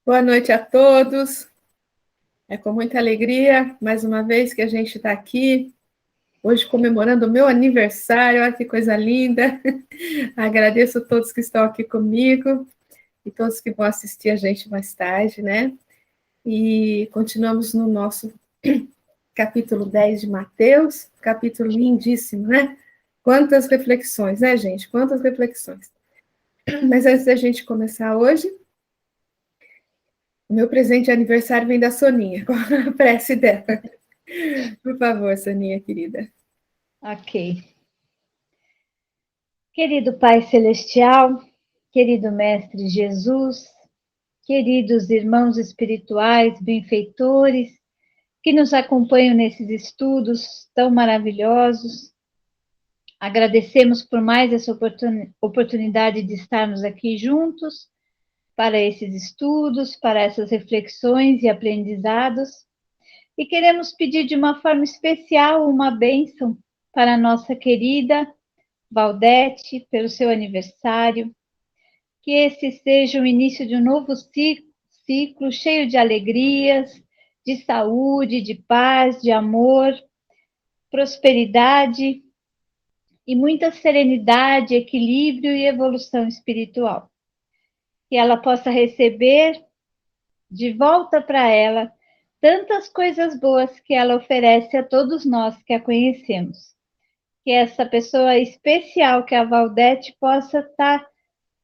Boa noite a todos. É com muita alegria, mais uma vez, que a gente está aqui, hoje comemorando o meu aniversário. Olha que coisa linda. Agradeço a todos que estão aqui comigo e todos que vão assistir a gente mais tarde, né? E continuamos no nosso capítulo 10 de Mateus, capítulo lindíssimo, né? Quantas reflexões, né, gente? Quantas reflexões. Mas antes da gente começar hoje, o meu presente de aniversário vem da Soninha, com a prece dela. Por favor, Soninha, querida. Ok. Querido Pai Celestial, querido Mestre Jesus, queridos irmãos espirituais, benfeitores, que nos acompanham nesses estudos tão maravilhosos, agradecemos por mais essa oportunidade de estarmos aqui juntos para esses estudos, para essas reflexões e aprendizados. E queremos pedir de uma forma especial uma bênção para a nossa querida Valdete, pelo seu aniversário, que esse seja o início de um novo ciclo cheio de alegrias, de saúde, de paz, de amor, prosperidade e muita serenidade, equilíbrio e evolução espiritual. Que ela possa receber de volta para ela tantas coisas boas que ela oferece a todos nós que a conhecemos. Que essa pessoa especial, que a Valdete, possa estar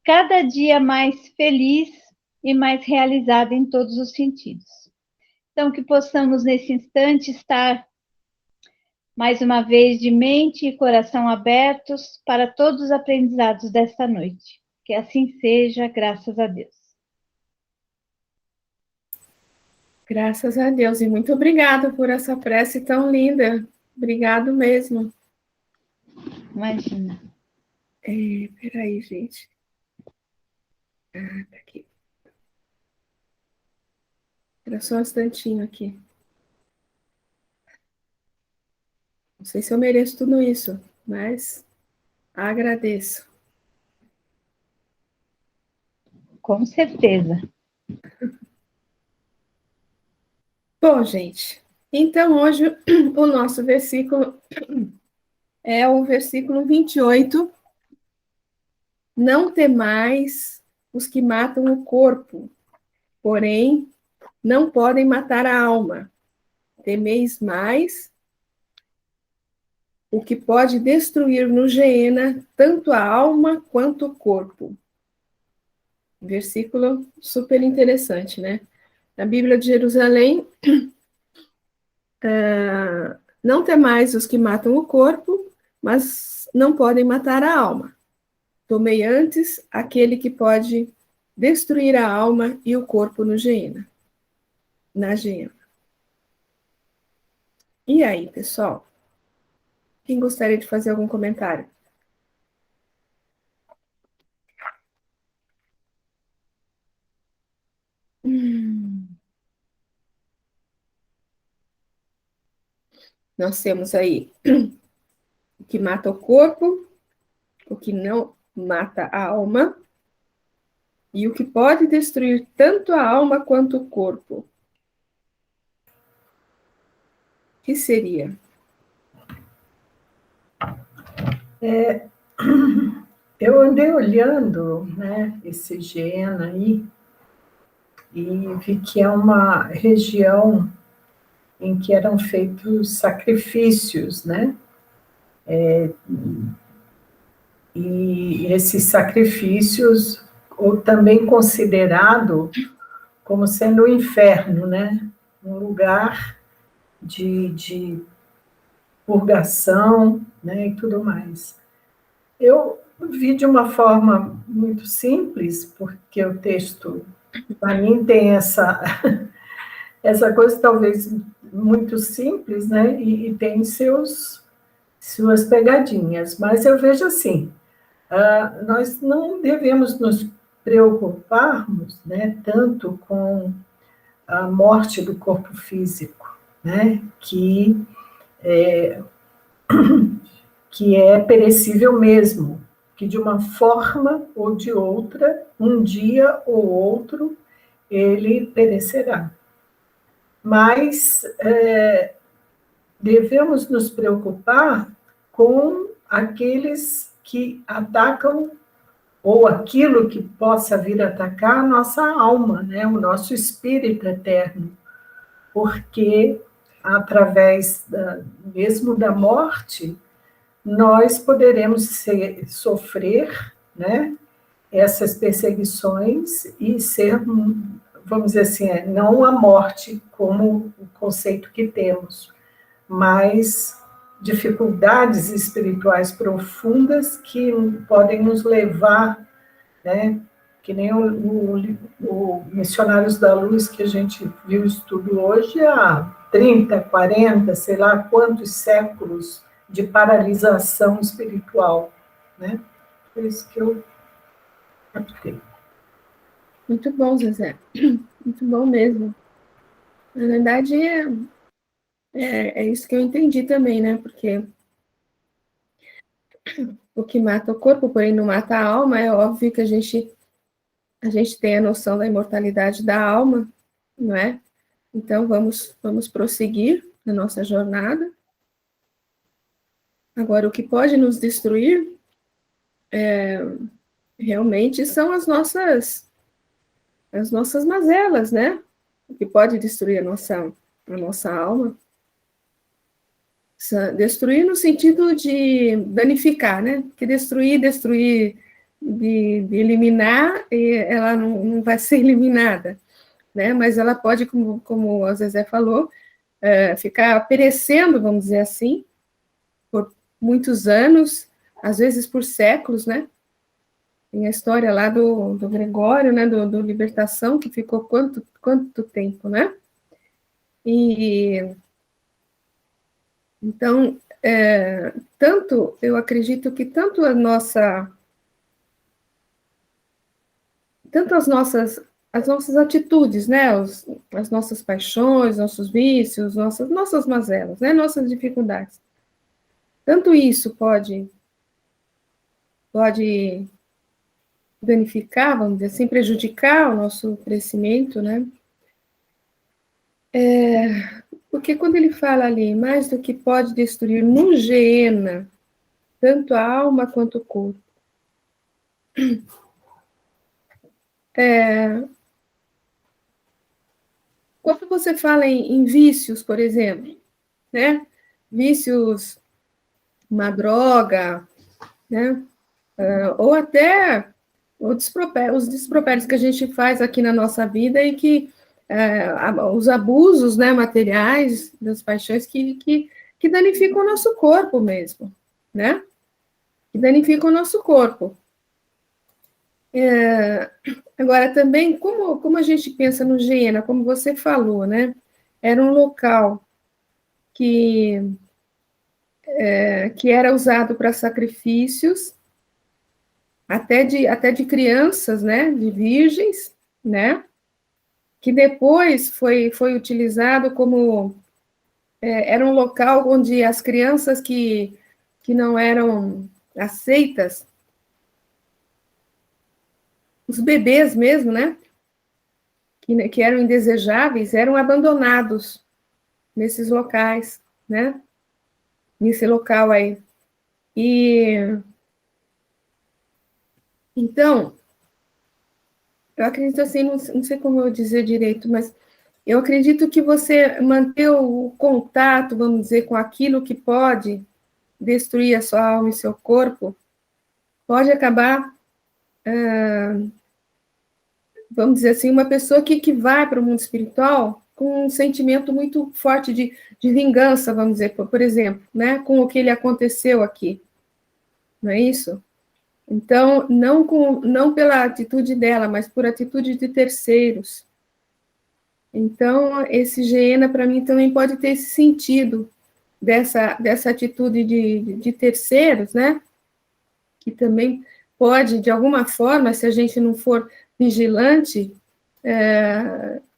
cada dia mais feliz e mais realizada em todos os sentidos. Então, que possamos nesse instante estar mais uma vez de mente e coração abertos para todos os aprendizados desta noite. Que assim seja, graças a Deus. Graças a Deus, e muito obrigada por essa prece tão linda. Obrigado mesmo. Imagina. Peraí, gente. Tá aqui. Era só um instantinho aqui. Não sei se eu mereço tudo isso, mas agradeço. Com certeza. Bom, gente, então hoje o nosso versículo é o versículo 28. Não temais os que matam o corpo, porém não podem matar a alma. Temeis mais o que pode destruir no Geena tanto a alma quanto o corpo. Versículo super interessante, né? Na Bíblia de Jerusalém, não temais os que matam o corpo, mas não podem matar a alma. Tomei antes aquele que pode destruir a alma e o corpo no Geena, na Geena. E aí, pessoal? Quem gostaria de fazer algum comentário? Nós temos aí o que mata o corpo, o que não mata a alma, e o que pode destruir tanto a alma quanto o corpo. O que seria? Eu andei olhando, né, esse Geena aí, e vi que é uma região em que eram feitos sacrifícios, né? E esses sacrifícios, ou também considerado como sendo o inferno, né? Um lugar de purgação, né, e tudo mais. Eu vi de uma forma muito simples, porque o texto, para mim, tem essa coisa talvez muito simples, né, e tem suas pegadinhas, mas eu vejo assim, nós não devemos nos preocuparmos, né, tanto com a morte do corpo físico, né, que é perecível mesmo, que de uma forma ou de outra, um dia ou outro, ele perecerá. Mas devemos nos preocupar com aqueles que atacam, ou aquilo que possa vir atacar a nossa alma, né? O nosso espírito eterno, porque através mesmo da morte, nós poderemos sofrer, né, essas perseguições e ser, vamos dizer assim, não a morte como o conceito que temos, mas dificuldades espirituais profundas que podem nos levar, né, que nem o Missionários da Luz, que a gente viu o estudo hoje, há 30, 40, sei lá quantos séculos de paralisação espiritual, né? Foi isso que eu captei. Muito bom, Zezé. Muito bom mesmo. Na verdade, é isso que eu entendi também, né? Porque o que mata o corpo, porém não mata a alma, é óbvio que a gente tem a noção da imortalidade da alma, não é? Então, vamos prosseguir na nossa jornada. Agora, o que pode nos destruir realmente são as nossas mazelas, né? O que pode destruir a nossa alma. Destruir no sentido de danificar, né? Que destruir, de eliminar, e ela não vai ser eliminada, né? Mas ela pode, como a Zezé falou, ficar perecendo, vamos dizer assim, por muitos anos, às vezes por séculos, né? Tem a história lá do Gregório, né? Do Libertação, que ficou quanto tempo, né? E então, eu acredito que tanto as nossas atitudes, né, as nossas paixões, nossos vícios, nossas mazelas, né, nossas dificuldades, tanto isso pode danificar, vamos dizer assim, prejudicar o nosso crescimento, né, porque quando ele fala ali, mais do que pode destruir no Geena, tanto a alma quanto o corpo, quando você fala em vícios, por exemplo, né? Vícios, uma droga, né? Ou até os despropérios que a gente faz aqui na nossa vida e que os abusos, né, materiais das paixões que danificam o nosso corpo mesmo, né? Que danificam o nosso corpo. Agora, também, como a gente pensa no Geena, como você falou, né? Era um local que era usado para sacrifícios, até de crianças, né? De virgens, né? Que depois foi utilizado como... era um local onde as crianças que não eram aceitas, os bebês mesmo, né? Que eram indesejáveis, eram abandonados nesses locais, né? Nesse local aí. E então, eu acredito assim, não sei como eu dizer direito, mas eu acredito que você manter o contato, vamos dizer, com aquilo que pode destruir a sua alma e seu corpo, pode acabar, vamos dizer assim, uma pessoa que vai para o mundo espiritual com um sentimento muito forte de vingança, vamos dizer, por exemplo, né, com o que lhe aconteceu aqui, não é isso? Então, não pela atitude dela, mas por atitude de terceiros. Então, esse Geena, para mim, também pode ter esse sentido dessa atitude de terceiros, né? Que também pode, de alguma forma, se a gente não for vigilante,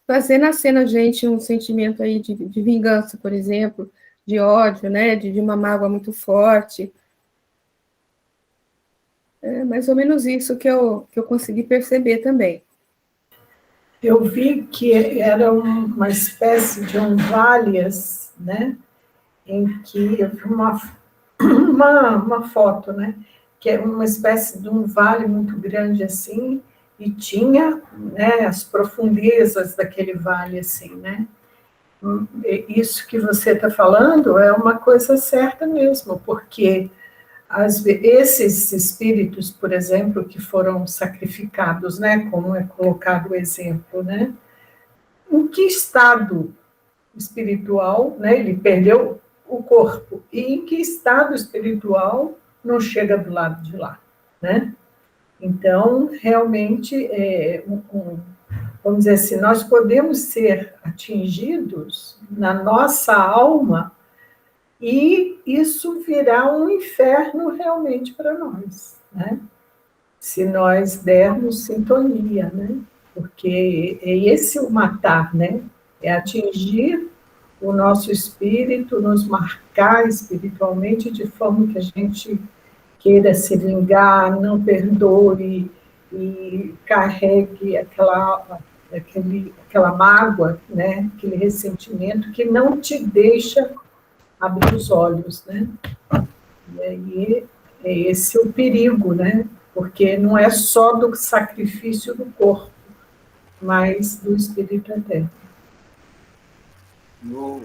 fazer nascer na gente um sentimento aí de vingança, por exemplo, de ódio, né? De uma mágoa muito forte. É mais ou menos isso que eu consegui perceber também. Eu vi que era uma espécie de um valias, né? Em que eu vi uma foto, né? Que é uma espécie de um vale muito grande assim, e tinha, né, as profundezas daquele vale assim, né? Isso que você está falando é uma coisa certa mesmo, porque esses espíritos, por exemplo, que foram sacrificados, né, como é colocado o exemplo, né, em que estado espiritual, né, ele perdeu o corpo, e em que estado espiritual não chega do lado de lá, né? Então, realmente, vamos dizer assim, nós podemos ser atingidos na nossa alma e isso virá um inferno realmente para nós, né? Se nós dermos sintonia, né? Porque é esse o matar, né? É atingir o nosso espírito, nos marcar espiritualmente de forma que a gente queira se vingar, não perdoe e carregue aquela mágoa, né? Aquele ressentimento que não te deixa abrir os olhos, né? E aí é esse o perigo, né? Porque não é só do sacrifício do corpo, mas do espírito eterno. No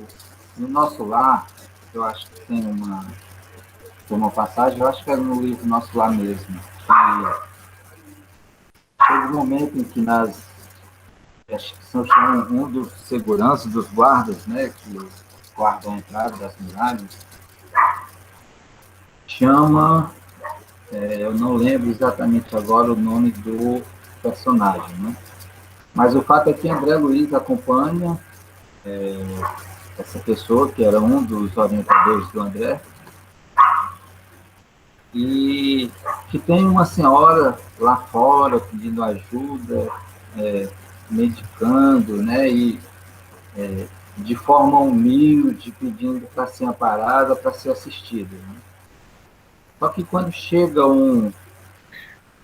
nosso lar, eu acho que tem uma passagem, eu acho que é no livro Nosso Lar mesmo, que chega um momento em que acho que são um dos seguranças, dos guardas, né, que guardam a entrada das muralhas, chama, eu não lembro exatamente agora o nome do personagem, né? Mas o fato é que André Luiz acompanha essa pessoa, que era um dos orientadores do André, e que tem uma senhora lá fora pedindo ajuda, medicando, né, e de forma humilde, pedindo para ser amparada, para ser assistida. Né? Só que quando chega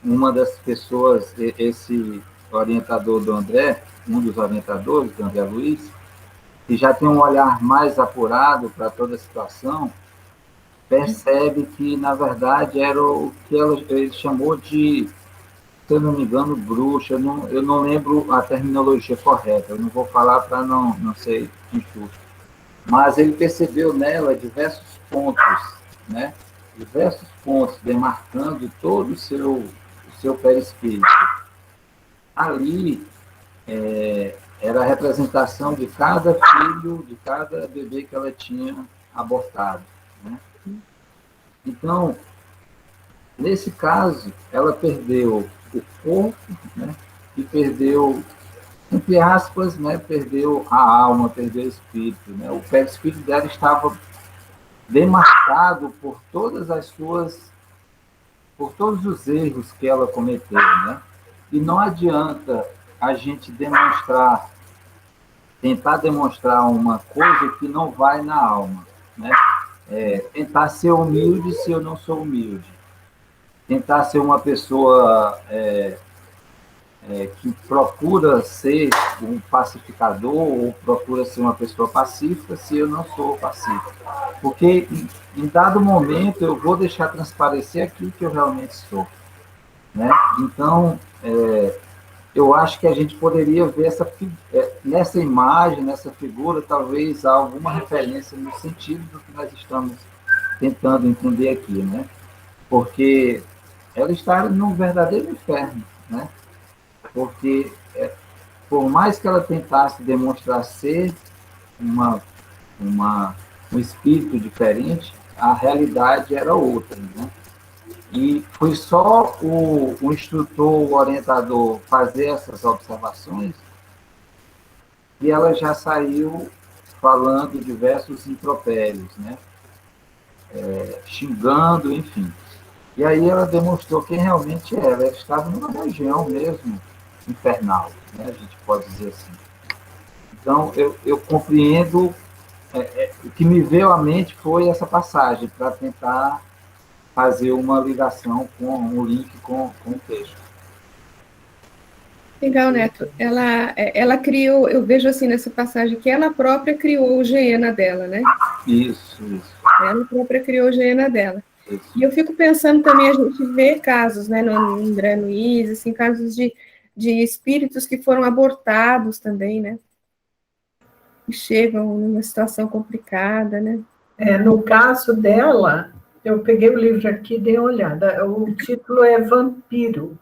uma das pessoas, esse orientador do André, um dos orientadores do André Luiz, que já tem um olhar mais apurado para toda a situação, percebe que, na verdade, era o que ele chamou de, se eu não me engano, bruxa. Eu não lembro a terminologia correta, eu não vou falar para não ser injusto. Mas ele percebeu nela diversos pontos, né? Diversos pontos, demarcando todo o seu perispírito. Ali era a representação de cada filho, de cada bebê que ela tinha abortado, né? Então, nesse caso, ela perdeu o corpo, né? E perdeu, entre aspas, né? Perdeu a alma, perdeu o espírito, né? O perispírito dela estava demarcado por por todos os erros que ela cometeu, né? E não adianta a gente tentar demonstrar uma coisa que não vai na alma, né? Tentar ser humilde se eu não sou humilde. Tentar ser uma pessoa que procura ser um pacificador ou procura ser uma pessoa pacífica se eu não sou pacífico. Porque em dado momento eu vou deixar transparecer aquilo que eu realmente sou, né? Então, eu acho que a gente poderia ver nessa imagem, nessa figura, talvez alguma referência no sentido do que nós estamos tentando entender aqui, né? Porque ela está num verdadeiro inferno, né? Porque por mais que ela tentasse demonstrar ser um espírito diferente, a realidade era outra, né? E foi só o instrutor, o orientador, fazer essas observações e ela já saiu falando diversos impropérios, né? Xingando, enfim. E aí ela demonstrou quem realmente era. Ela estava numa região mesmo infernal, né? A gente pode dizer assim. Então, eu compreendo, o que me veio à mente foi essa passagem, para tentar fazer uma ligação com um link com o texto. Legal, Neto. Ela criou, eu vejo assim nessa passagem que ela própria criou o Geena dela, né? Isso. Ela própria criou o Geena dela. Isso. E eu fico pensando também, a gente vê casos, né, no André Luiz, assim, casos de espíritos que foram abortados também, né? Que chegam numa situação complicada, né? No caso dela, eu peguei o livro aqui e dei uma olhada. O título é Vampiro.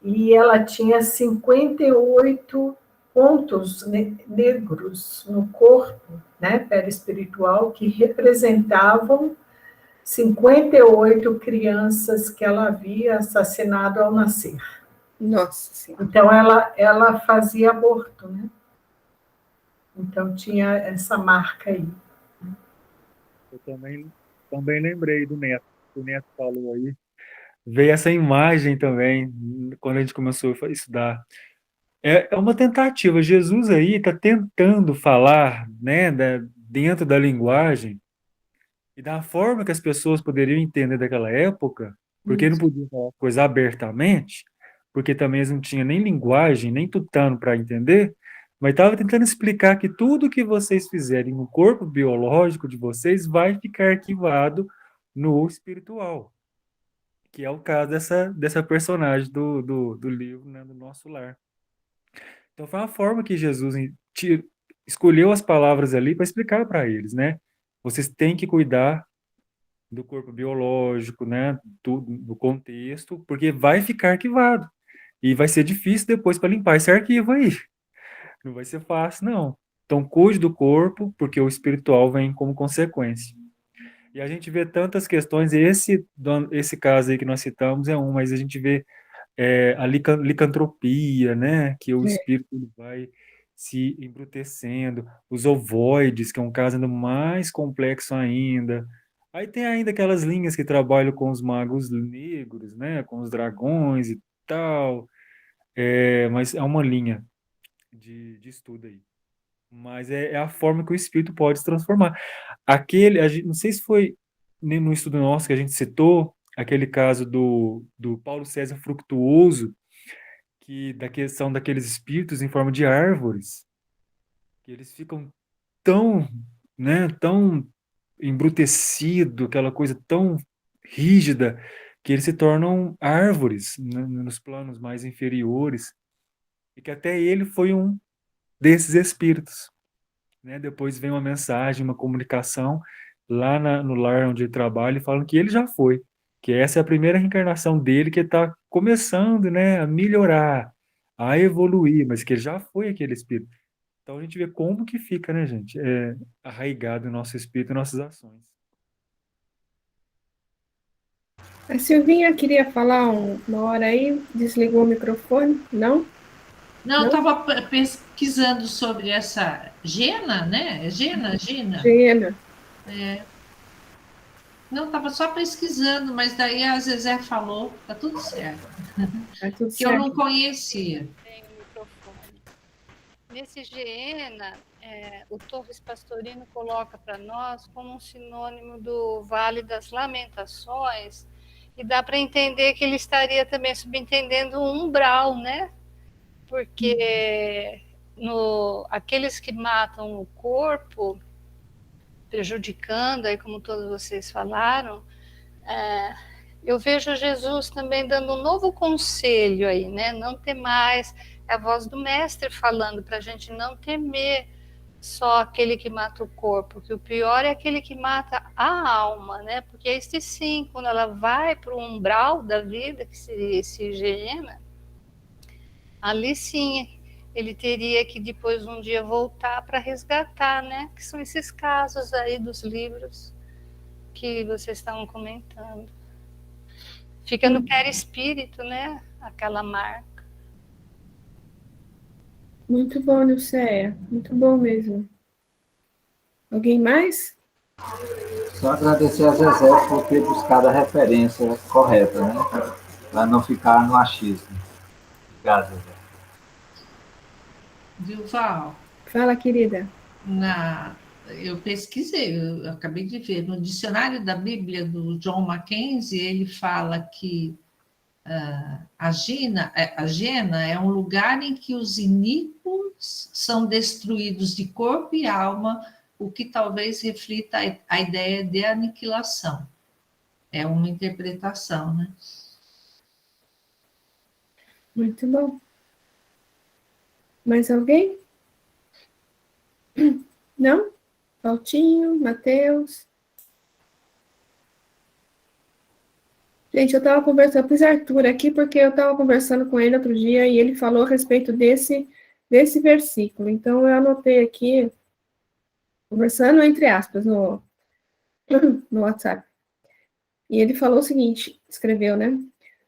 E ela tinha 58 pontos negros no corpo, né, perispiritual, que representavam 58 crianças que ela havia assassinado ao nascer. Nossa Senhora. Então, ela fazia aborto, né? Então, tinha essa marca aí. Eu também lembrei do Neto. O Neto falou aí. Veio essa imagem também, quando a gente começou a estudar. É uma tentativa. Jesus aí está tentando falar, né, dentro da linguagem e da forma que as pessoas poderiam entender daquela época, porque não podiam falar coisa abertamente, porque também eles não tinham nem linguagem, nem tutano para entender, mas estava tentando explicar que tudo que vocês fizerem no corpo biológico de vocês vai ficar arquivado no espiritual, que é o caso dessa personagem do livro, né, do Nosso Lar. Então foi uma forma que Jesus escolheu as palavras ali para explicar para eles, né? Vocês têm que cuidar do corpo biológico, né, do contexto, porque vai ficar arquivado. E vai ser difícil depois para limpar esse arquivo aí. Não vai ser fácil, não. Então, cuide do corpo, porque o espiritual vem como consequência. E a gente vê tantas questões, esse caso aí que nós citamos é um, mas a gente vê a licantropia, né, que o espírito ele vai se embrutecendo, os ovoides, que é um caso ainda mais complexo ainda. Aí tem ainda aquelas linhas que trabalham com os magos negros, né, com os dragões e tal, mas é uma linha de estudo aí. Mas é a forma que o espírito pode se transformar. Não sei se foi no estudo nosso que a gente citou, aquele caso do Paulo César Fructuoso, da questão daqueles espíritos em forma de árvores, que eles ficam tão, né, tão embrutecido, aquela coisa tão rígida, que eles se tornam árvores, né, nos planos mais inferiores, e que até ele foi um desses espíritos, né? Depois vem uma mensagem, uma comunicação lá no lar onde ele trabalha, falando que ele já foi, que essa é a primeira reencarnação dele, que está começando, né, a melhorar, a evoluir, mas que ele já foi aquele espírito. Então a gente vê como que fica, né, gente? Arraigado no nosso espírito e nossas ações. A Silvinha queria falar uma hora aí, desligou o microfone, não? Não, eu estava pesquisando sobre essa Gena, né? Gena? Gena. Não, estava só pesquisando, mas daí a Zezé falou, tá tudo certo. Tudo que eu não conhecia. Nesse Geena, o Torres Pastorino coloca para nós como um sinônimo do Vale das Lamentações, e dá para entender que ele estaria também subentendendo um umbral, né? Porque aqueles que matam o corpo, prejudicando, aí como todos vocês falaram, eu vejo Jesus também dando um novo conselho aí, né? Não ter mais, é a voz do mestre falando para a gente não temer só aquele que mata o corpo, que o pior é aquele que mata a alma, né? Porque este sim, quando ela vai para o umbral da vida, que seria esse Geena, ali sim ele teria que depois um dia voltar para resgatar, né? Que são esses casos aí dos livros que vocês estavam comentando. Fica no perispírito, né? Aquela marca. Muito bom, Nilceia. Muito bom mesmo. Alguém mais? Só agradecer a Zezé por ter buscado a referência correta, né? Para não ficar no achismo. Obrigado, Zezé. Vilval. Fala, querida. Eu pesquisei, eu acabei de ver, no dicionário da Bíblia do John Mackenzie, ele fala que A Gena é um lugar em que os iníquos são destruídos de corpo e alma, o que talvez reflita a ideia de aniquilação. É uma interpretação, né? Muito bom. Mais alguém? Não? Valtinho, Matheus? Gente, eu estava conversando, eu pus Arthur aqui porque eu estava conversando com ele outro dia e ele falou a respeito desse versículo. Então, eu anotei aqui, conversando entre aspas, no WhatsApp. E ele falou o seguinte, escreveu, né?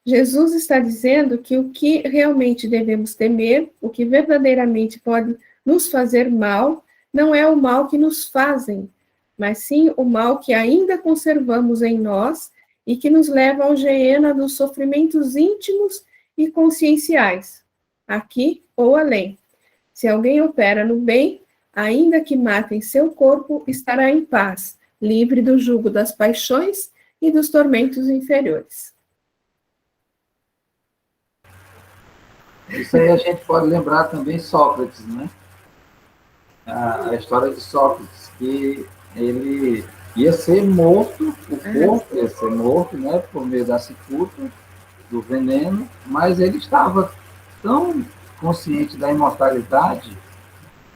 Jesus está dizendo que o que realmente devemos temer, o que verdadeiramente pode nos fazer mal, não é o mal que nos fazem, mas sim o mal que ainda conservamos em nós e que nos leva ao geena dos sofrimentos íntimos e conscienciais, aqui ou além. Se alguém opera no bem, ainda que mate em seu corpo, estará em paz, livre do jugo das paixões e dos tormentos inferiores. Isso aí a gente pode lembrar também Sócrates, né? A história de Sócrates, que ele ia ser morto, o corpo ia ser morto, né, por meio da cicuta, do veneno, mas ele estava tão consciente da imortalidade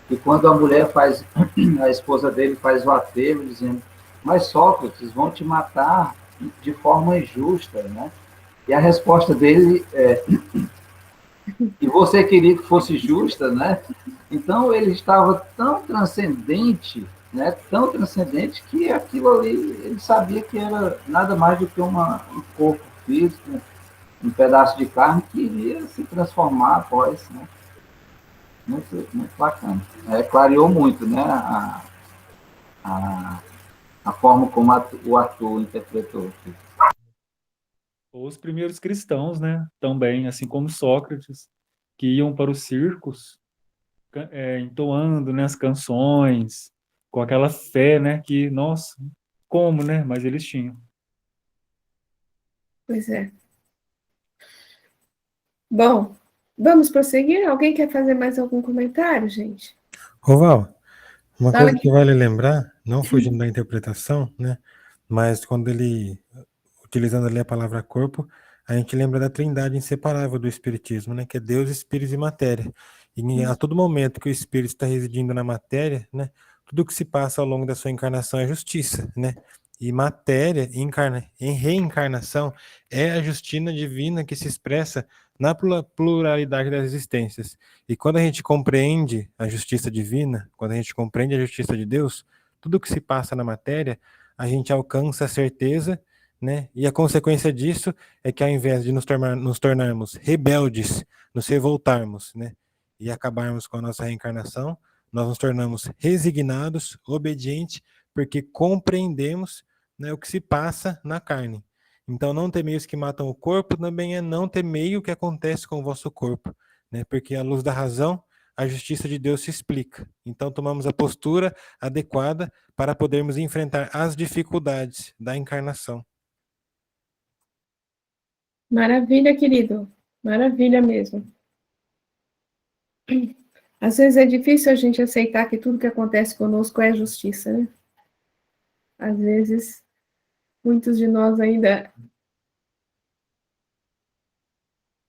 que quando a mulher faz, a esposa dele faz o apelo, dizendo, mas Sócrates, vão te matar de forma injusta, né? E a resposta dele é, e você queria que fosse justa, né? Então ele estava tão transcendente, né? Tão transcendente que aquilo ali ele sabia que era nada mais do que um corpo físico, um pedaço de carne que iria se transformar após, né? Muito, muito bacana. Clareou muito, né? A forma como o ator interpretou. Os primeiros cristãos, né? Também, assim como Sócrates, que iam para os circos, entoando, né, as canções, com aquela fé, né? Que, nossa, como, né? Mas eles tinham. Pois é. Bom, vamos prosseguir? Alguém quer fazer mais algum comentário, gente? Roval, uma Fala coisa que aqui. vale lembrar, não fugindo da interpretação, né? Mas quando ele, utilizando ali a palavra corpo, a gente lembra da trindade inseparável do Espiritismo, né? Que é Deus, Espírito e Matéria. E a todo momento que o Espírito está residindo na matéria, né? Tudo que se passa ao longo da sua encarnação é justiça, né? E matéria, em reencarnação, é a justina divina que se expressa na pluralidade das existências. E quando a gente compreende a justiça divina, quando a gente compreende a justiça de Deus, tudo que se passa na matéria, a gente alcança a certeza, né? E a consequência disso é que ao invés de nos tornarmos rebeldes, nos revoltarmos, né? E acabarmos com a nossa reencarnação, nós nos tornamos resignados, obedientes, porque compreendemos, né, o que se passa na carne. Então, não temei os que matam o corpo, também é não temei o que acontece com o vosso corpo, né? Porque à luz da razão, a justiça de Deus se explica. Então, tomamos a postura adequada para podermos enfrentar as dificuldades da encarnação. Maravilha, querido. Maravilha mesmo. Às vezes é difícil a gente aceitar que tudo que acontece conosco é justiça, né? Às vezes, muitos de nós ainda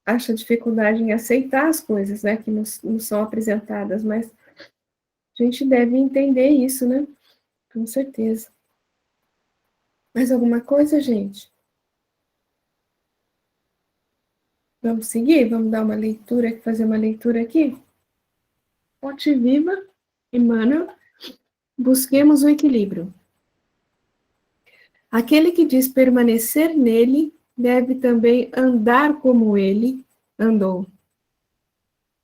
acham dificuldade em aceitar as coisas, né, que nos são apresentadas, mas a gente deve entender isso, né? Com certeza. Mais alguma coisa, gente? Vamos seguir? Vamos dar uma leitura, fazer uma leitura aqui? Ponte Viva, Emmanuel, busquemos o equilíbrio. Aquele que diz permanecer nele, deve também andar como ele andou.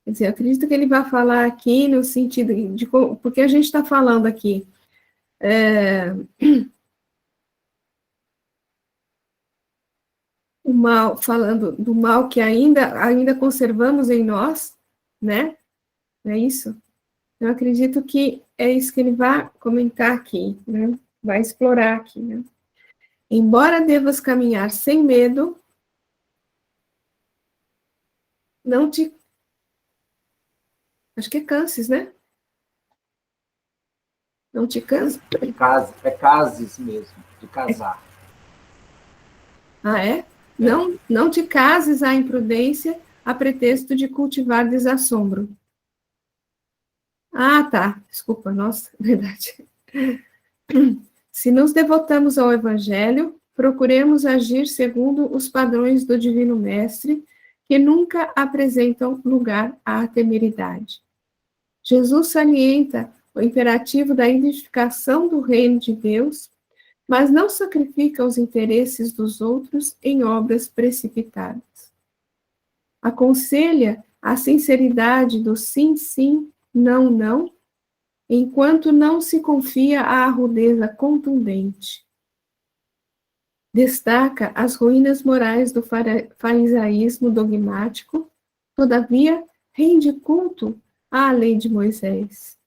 Quer dizer, eu acredito que ele vai falar aqui no sentido de... Porque a gente está falando aqui... o mal, falando do mal que ainda conservamos em nós, né? Não é isso? Eu acredito que é isso que ele vai comentar aqui, né? Vai explorar aqui, né? Embora devas caminhar sem medo, não te... Acho que é canses, né? Não te canses. É cases mesmo, de casar. Ah, é? Não te cases à imprudência a pretexto de cultivar desassombro. Ah, tá. Desculpa, nossa, verdade. Se nos devotamos ao Evangelho, procuremos agir segundo os padrões do Divino Mestre, que nunca apresentam lugar à temeridade. Jesus salienta o imperativo da edificação do reino de Deus, mas não sacrifica os interesses dos outros em obras precipitadas. Aconselha a sinceridade do sim, sim, não, não, enquanto não se confia à rudeza contundente. Destaca as ruínas morais do farisaísmo dogmático, todavia rende culto à lei de Moisés.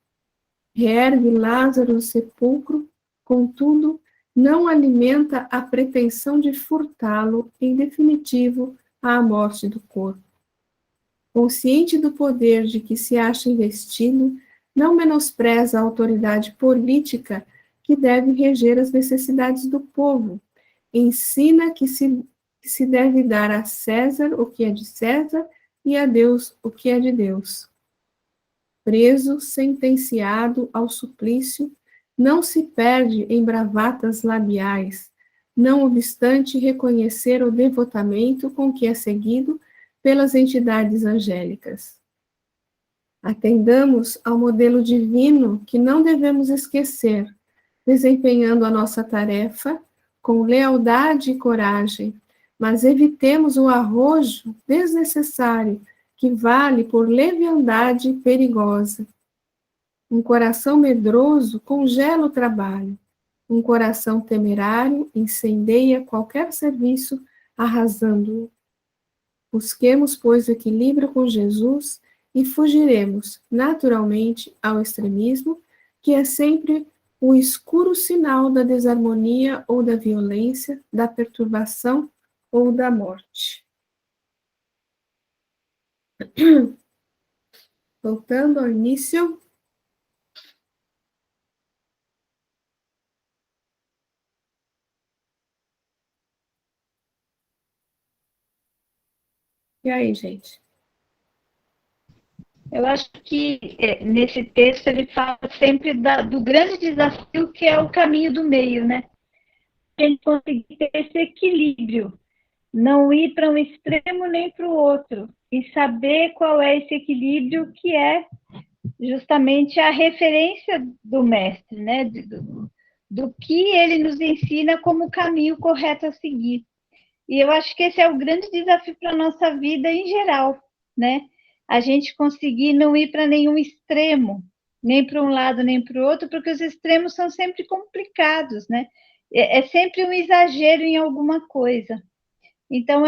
Reergue Lázaro do sepulcro, contudo, não alimenta a pretensão de furtá-lo, em definitivo, à morte do corpo. Consciente do poder de que se acha investido, não menospreza a autoridade política que deve reger as necessidades do povo. Ensina que se deve dar a César o que é de César e a Deus o que é de Deus. Preso, sentenciado ao suplício, não se perde em bravatas labiais, não obstante reconhecer o devotamento com que é seguido pelas entidades angélicas. Atendamos ao modelo divino que não devemos esquecer, desempenhando a nossa tarefa com lealdade e coragem, mas evitemos o arrojo desnecessário que vale por leviandade perigosa. Um coração medroso congela o trabalho. Um coração temerário incendeia qualquer serviço, arrasando-o. Busquemos, pois, o equilíbrio com Jesus e fugiremos, naturalmente, ao extremismo, que é sempre o escuro sinal da desarmonia ou da violência, da perturbação ou da morte. Voltando ao início. E aí, gente? Eu acho que nesse texto ele fala sempre do grande desafio que é o caminho do meio, né? A gente conseguir ter esse equilíbrio, não ir para um extremo nem para o outro, e saber qual é esse equilíbrio que é justamente a referência do mestre, né? Do que ele nos ensina como caminho correto a seguir. E eu acho que esse é o grande desafio para a nossa vida em geral, né? A gente conseguir não ir para nenhum extremo, nem para um lado nem para o outro, porque os extremos são sempre complicados, né? É sempre um exagero em alguma coisa. Então,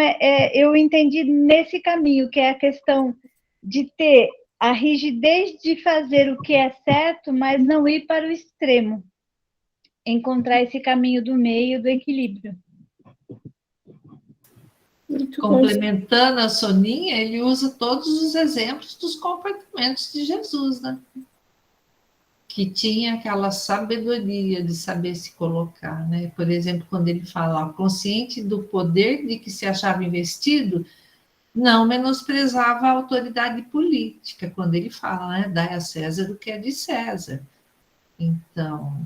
eu entendi nesse caminho, que é a questão de ter a rigidez de fazer o que é certo, mas não ir para o extremo. Encontrar esse caminho do meio, do equilíbrio. Complementando a Soninha, ele usa todos os exemplos dos comportamentos de Jesus, né? Que tinha aquela sabedoria de saber se colocar, né? Por exemplo, quando ele fala, consciente do poder de que se achava investido, não menosprezava a autoridade política, quando ele fala, né? Dai a César o que é de César. Então,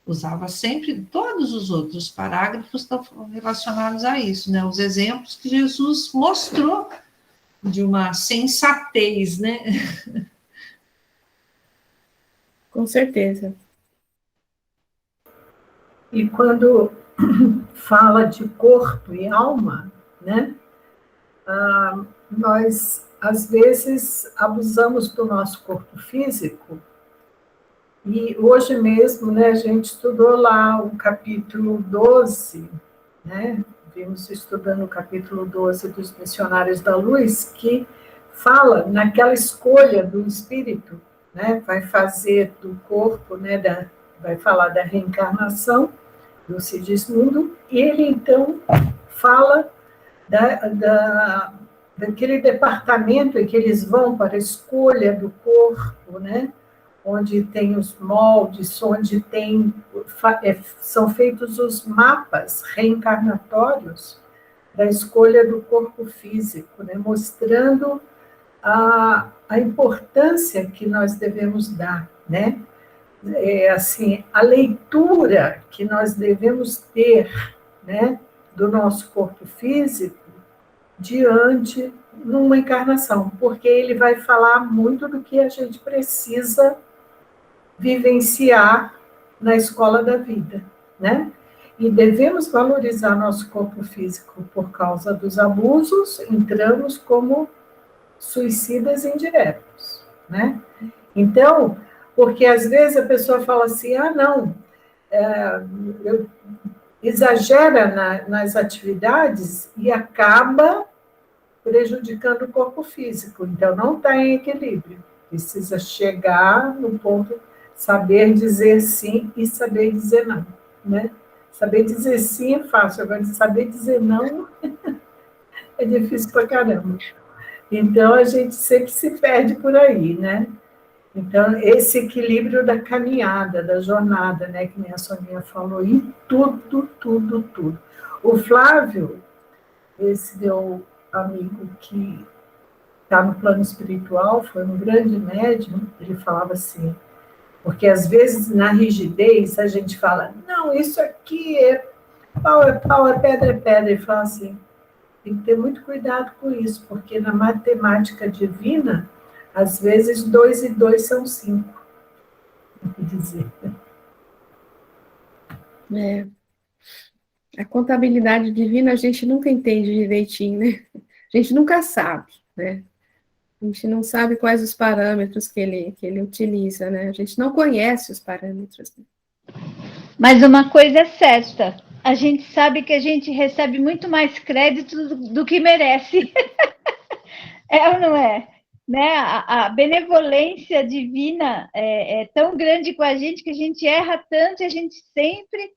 usava sempre todos os outros parágrafos relacionados a isso, né? Os exemplos que Jesus mostrou de uma sensatez, né? Com certeza. E quando fala de corpo e alma, né? Nós, às vezes, abusamos do nosso corpo físico. E hoje mesmo, né, a gente estudou lá o capítulo 12, né? Vimos estudando o capítulo 12 dos Missionários da Luz, que fala naquela escolha do espírito, né? Vai fazer do corpo, né? Vai falar da reencarnação do Sigismundo, e ele então fala daquele departamento em que eles vão para a escolha do corpo, né? Onde tem os moldes, onde tem, são feitos os mapas reencarnatórios da escolha do corpo físico, né? Mostrando a importância que nós devemos dar, né? Assim, a leitura que nós devemos ter, né, do nosso corpo físico diante numa encarnação, porque ele vai falar muito do que a gente precisa vivenciar na escola da vida, né? E devemos valorizar nosso corpo físico por causa dos abusos, entramos como suicidas indiretos, né? Então, porque às vezes a pessoa fala assim, não, exagera nas atividades e acaba prejudicando o corpo físico, então não está em equilíbrio, precisa chegar no ponto, saber dizer sim e saber dizer não, né? Saber dizer sim é fácil, agora saber dizer não é difícil pra caramba. Então, a gente sempre se perde por aí, né? Então, esse equilíbrio da caminhada, da jornada, né? Que nem a Soninha falou, em tudo, tudo, tudo. O Flávio, esse meu amigo que está no plano espiritual, foi um grande médium, ele falava assim, porque às vezes na rigidez a gente fala, não, isso aqui é pau, é pedra, ele fala assim, tem que ter muito cuidado com isso, porque na matemática divina, às vezes 2 e 2 são 5. Tem que dizer. A contabilidade divina a gente nunca entende direitinho, né? A gente nunca sabe, né? A gente não sabe quais os parâmetros que ele utiliza, né? A gente não conhece os parâmetros. Mas uma coisa é certa, a gente sabe que a gente recebe muito mais crédito do que merece. É ou não é? Né? A benevolência divina é tão grande com a gente que a gente erra tanto e a gente sempre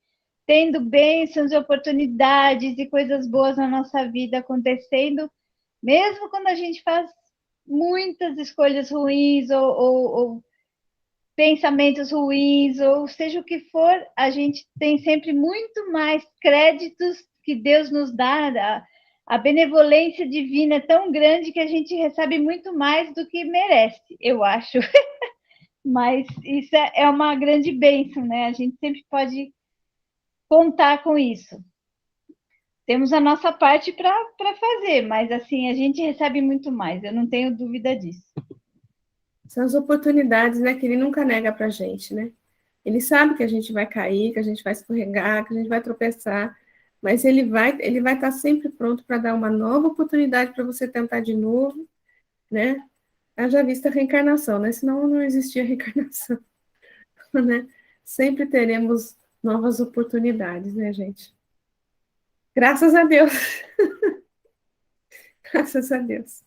tendo bênçãos, oportunidades e coisas boas na nossa vida acontecendo, mesmo quando a gente faz muitas escolhas ruins ou pensamentos ruins, ou seja o que for, a gente tem sempre muito mais créditos que Deus nos dá. A benevolência divina é tão grande que a gente recebe muito mais do que merece, eu acho. Mas isso é uma grande bênção, né? A gente sempre pode contar com isso. Temos a nossa parte para fazer, mas assim, a gente recebe muito mais, eu não tenho dúvida disso. São as oportunidades, né, que ele nunca nega para a gente, né? Ele sabe que a gente vai cair, que a gente vai escorregar, que a gente vai tropeçar, mas ele vai estar sempre pronto para dar uma nova oportunidade para você tentar de novo, né? Haja vista a reencarnação, né? Senão não existia reencarnação, né? Sempre teremos novas oportunidades, né, gente? Graças a Deus. Graças a Deus.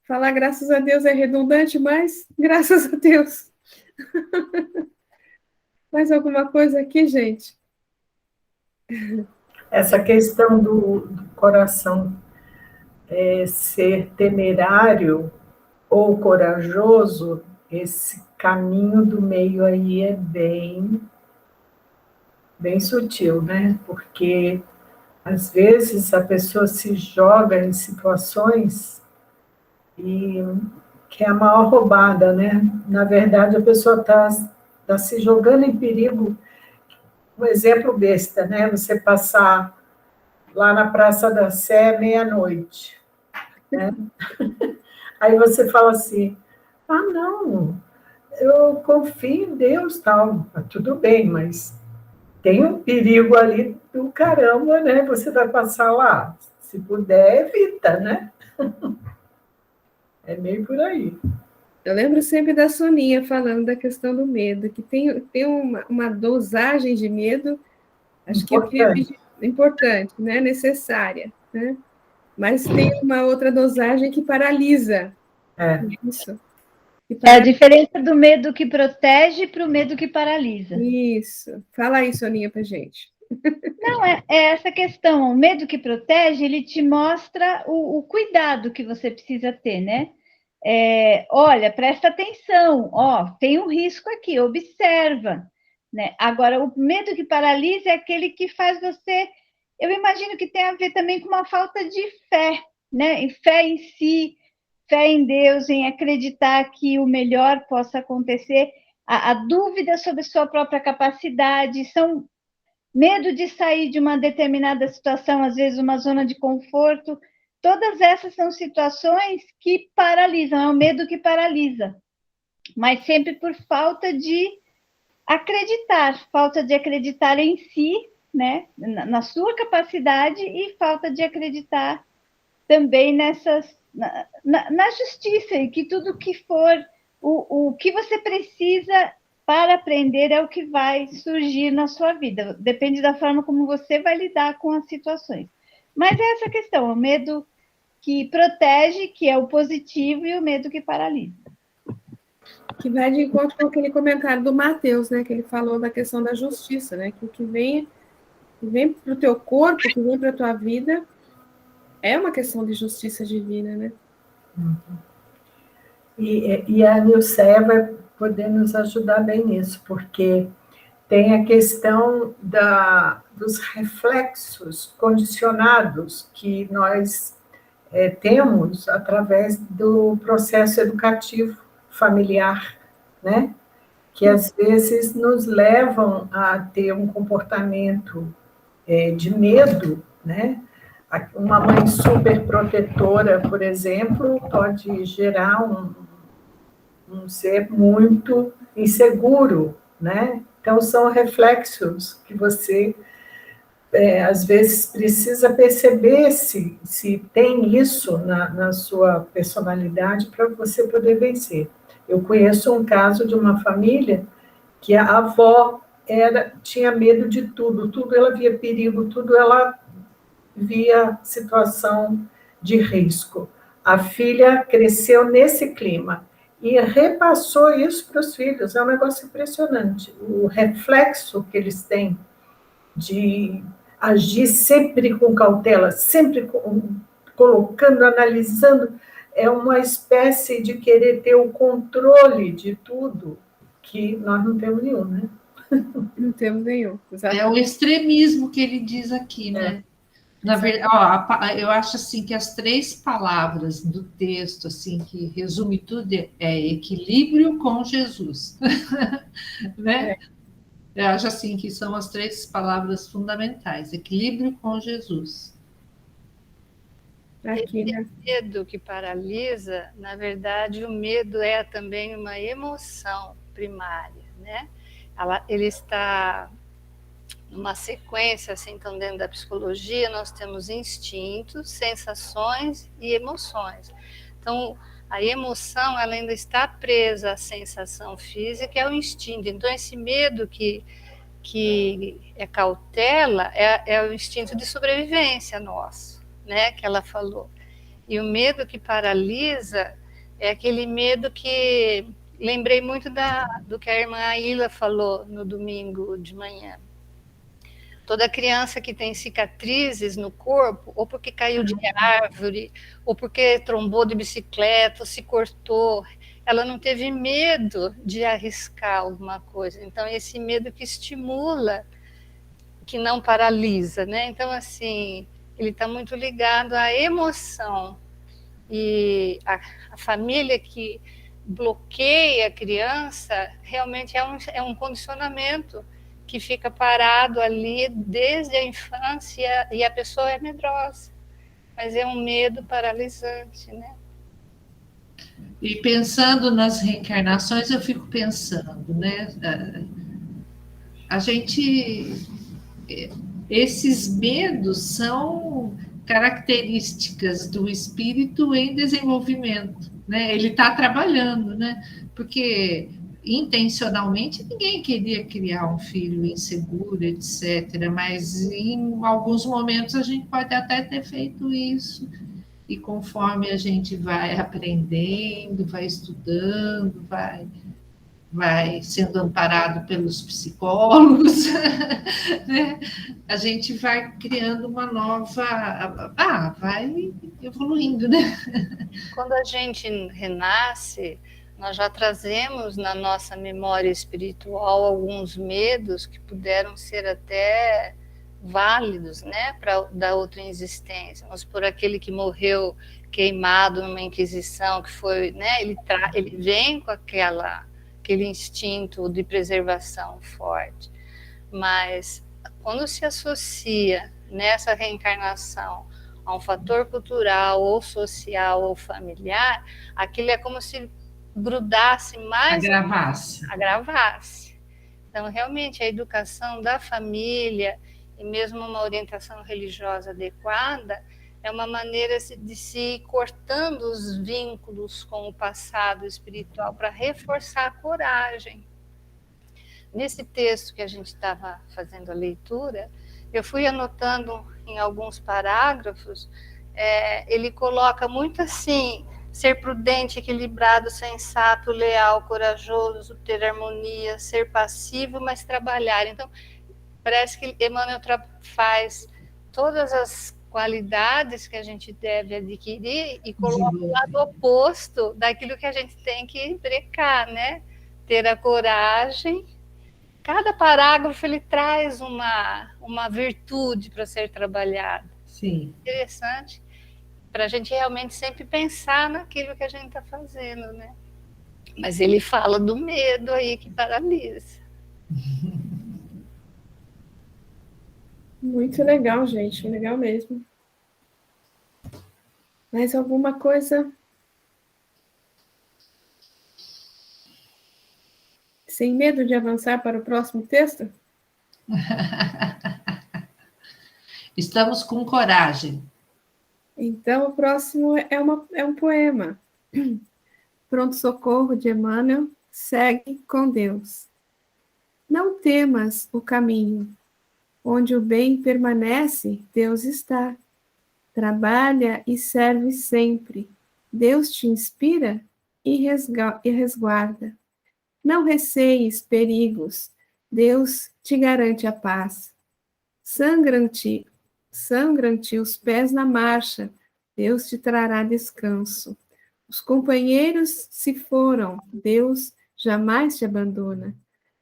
Falar graças a Deus é redundante, mas graças a Deus. Mais alguma coisa aqui, gente? Essa questão do coração ser temerário ou corajoso, esse caminho do meio aí é bem sutil, né? Porque às vezes a pessoa se joga em situações e que é a maior roubada, né? Na verdade, a pessoa está se jogando em perigo. Um exemplo besta, né? Você passar lá na Praça da Sé meia-noite, né? Aí você fala assim, não, eu confio em Deus, tal, tudo bem, mas tem um perigo ali do caramba, né? Você vai passar lá, se puder, evita, né? É meio por aí. Eu lembro sempre da Soninha falando da questão do medo, que tem uma dosagem de medo, acho Importante. que é importante, né? Necessária, né? Mas tem uma outra dosagem que paralisa. Isso. É a diferença do medo que protege para o medo que paralisa. Isso. Fala aí, Soninha, pra gente. Não, é essa questão. O medo que protege, ele te mostra o cuidado que você precisa ter, né? Olha, presta atenção, ó, tem um risco aqui, observa, né? Agora, o medo que paralisa é aquele que faz você, eu imagino que tem a ver também com uma falta de fé, né? E fé em si, fé em Deus, em acreditar que o melhor possa acontecer, a dúvida sobre sua própria capacidade, são medo de sair de uma determinada situação, às vezes uma zona de conforto. Todas essas são situações que paralisam, é o medo que paralisa, mas sempre por falta de acreditar em si, né, na sua capacidade, e falta de acreditar também na justiça, e que tudo que for o que você precisa para aprender é o que vai surgir na sua vida. Depende da forma como você vai lidar com as situações. Mas é essa questão, o medo que protege, que é o positivo, e o medo que paralisa. Que vai de encontro com aquele comentário do Mateus, né? Que ele falou da questão da justiça, né? Que o que vem para o teu corpo, que vem para a tua vida, é uma questão de justiça divina, né? E a Nilceia vai poder nos ajudar bem nisso, porque tem a questão dos reflexos condicionados que nós temos através do processo educativo familiar, né? Que às vezes nos levam a ter um comportamento de medo, né? Uma mãe super protetora, por exemplo, pode gerar um ser muito inseguro, né? Então, são reflexos que você, às vezes, precisa perceber se tem isso na sua personalidade para você poder vencer. Eu conheço um caso de uma família que a avó tinha medo de tudo ela via perigo, tudo ela via situação de risco. A filha cresceu nesse clima e repassou isso para os filhos. É um negócio impressionante. O reflexo que eles têm de agir sempre com cautela, sempre colocando, analisando, é uma espécie de querer ter o controle de tudo, que nós não temos nenhum, né? Não temos nenhum. Exatamente. É o extremismo que ele diz aqui, né? Na verdade, eu acho assim que as 3 palavras do texto, assim, que resume tudo, é equilíbrio com Jesus, né? Eu acho assim que são as 3 palavras fundamentais: equilíbrio com Jesus. Aqui, né? Medo que paralisa, na verdade, o medo é também uma emoção primária, né? Ele está numa sequência, assim, então, dentro da psicologia, nós temos instintos, sensações e emoções. Então, a emoção, ela ainda está presa à sensação física, é o instinto. Então, esse medo que é cautela, é o instinto de sobrevivência nosso, né, que ela falou. E o medo que paralisa é aquele medo que... Lembrei muito do que a irmã Aila falou no domingo de manhã. Toda criança que tem cicatrizes no corpo, ou porque caiu de árvore, ou porque trombou de bicicleta, ou se cortou, ela não teve medo de arriscar alguma coisa. Então, esse medo que estimula, que não paralisa, né? Então, assim, ele está muito ligado à emoção. E a família que bloqueia a criança realmente é um condicionamento que fica parado ali desde a infância, e a pessoa é medrosa, mas é um medo paralisante, né? E pensando nas reencarnações, eu fico pensando, né? A gente... Esses medos são características do espírito em desenvolvimento, né? Ele está trabalhando, né? Porque intencionalmente ninguém queria criar um filho inseguro, etc. Mas em alguns momentos a gente pode até ter feito isso. E conforme a gente vai aprendendo, vai estudando, vai vai sendo amparado pelos psicólogos, né? A gente vai criando uma nova... vai evoluindo, né? Quando a gente renasce, nós já trazemos na nossa memória espiritual alguns medos que puderam ser até válidos, né, da outra existência. Vamos por aquele que morreu queimado numa inquisição, que foi, né, ele vem com aquele instinto de preservação forte, mas quando se associa nessa reencarnação a um fator cultural ou social ou familiar, aquilo é como se grudasse mais, agravasse. Então, realmente, a educação da família e mesmo uma orientação religiosa adequada é uma maneira de se ir cortando os vínculos com o passado espiritual para reforçar a coragem. Nesse texto que a gente estava fazendo a leitura, eu fui anotando em alguns parágrafos, ele coloca muito assim: ser prudente, equilibrado, sensato, leal, corajoso, ter harmonia, ser passivo, mas trabalhar. Então, parece que Emmanuel faz todas as qualidades que a gente deve adquirir e coloca o lado oposto daquilo que a gente tem que brecar, né? Ter a coragem. Cada parágrafo ele traz uma virtude para ser trabalhada. Sim. Interessante, para a gente realmente sempre pensar naquilo que a gente está fazendo, né? Mas ele fala do medo aí que paralisa. Muito legal, gente, legal mesmo. Mais alguma coisa? Sem medo de avançar para o próximo texto? Estamos com coragem. Então, o próximo é um poema. Pronto Socorro, de Emmanuel, segue com Deus. Não temas o caminho. Onde o bem permanece, Deus está. Trabalha e serve sempre. Deus te inspira e resguarda. Não receies perigos. Deus te garante a paz. Sangram-te os pés na marcha. Deus te trará descanso. Os companheiros se foram. Deus jamais te abandona.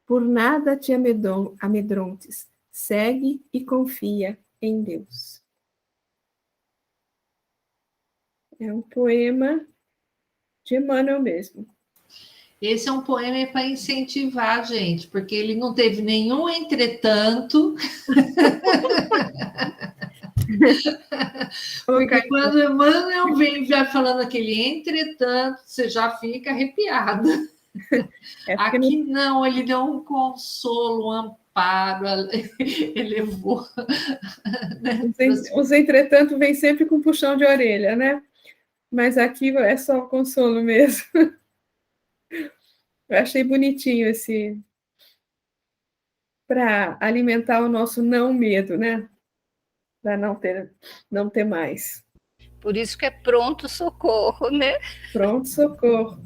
Por nada te amedrontes. Segue e confia em Deus. É um poema de Emmanuel mesmo. Esse é um poema para incentivar a gente, porque ele não teve nenhum entretanto. Porque quando Emmanuel vem já falando aquele entretanto, você já fica arrepiado. Aqui não, ele deu um consolo, um amparo, elevou. Né? Os entretanto vem sempre com puxão de orelha, né? Mas aqui é só consolo mesmo. Eu achei bonitinho esse, para alimentar o nosso não medo, né? Para não ter mais. Por isso que é pronto socorro, né? Pronto socorro.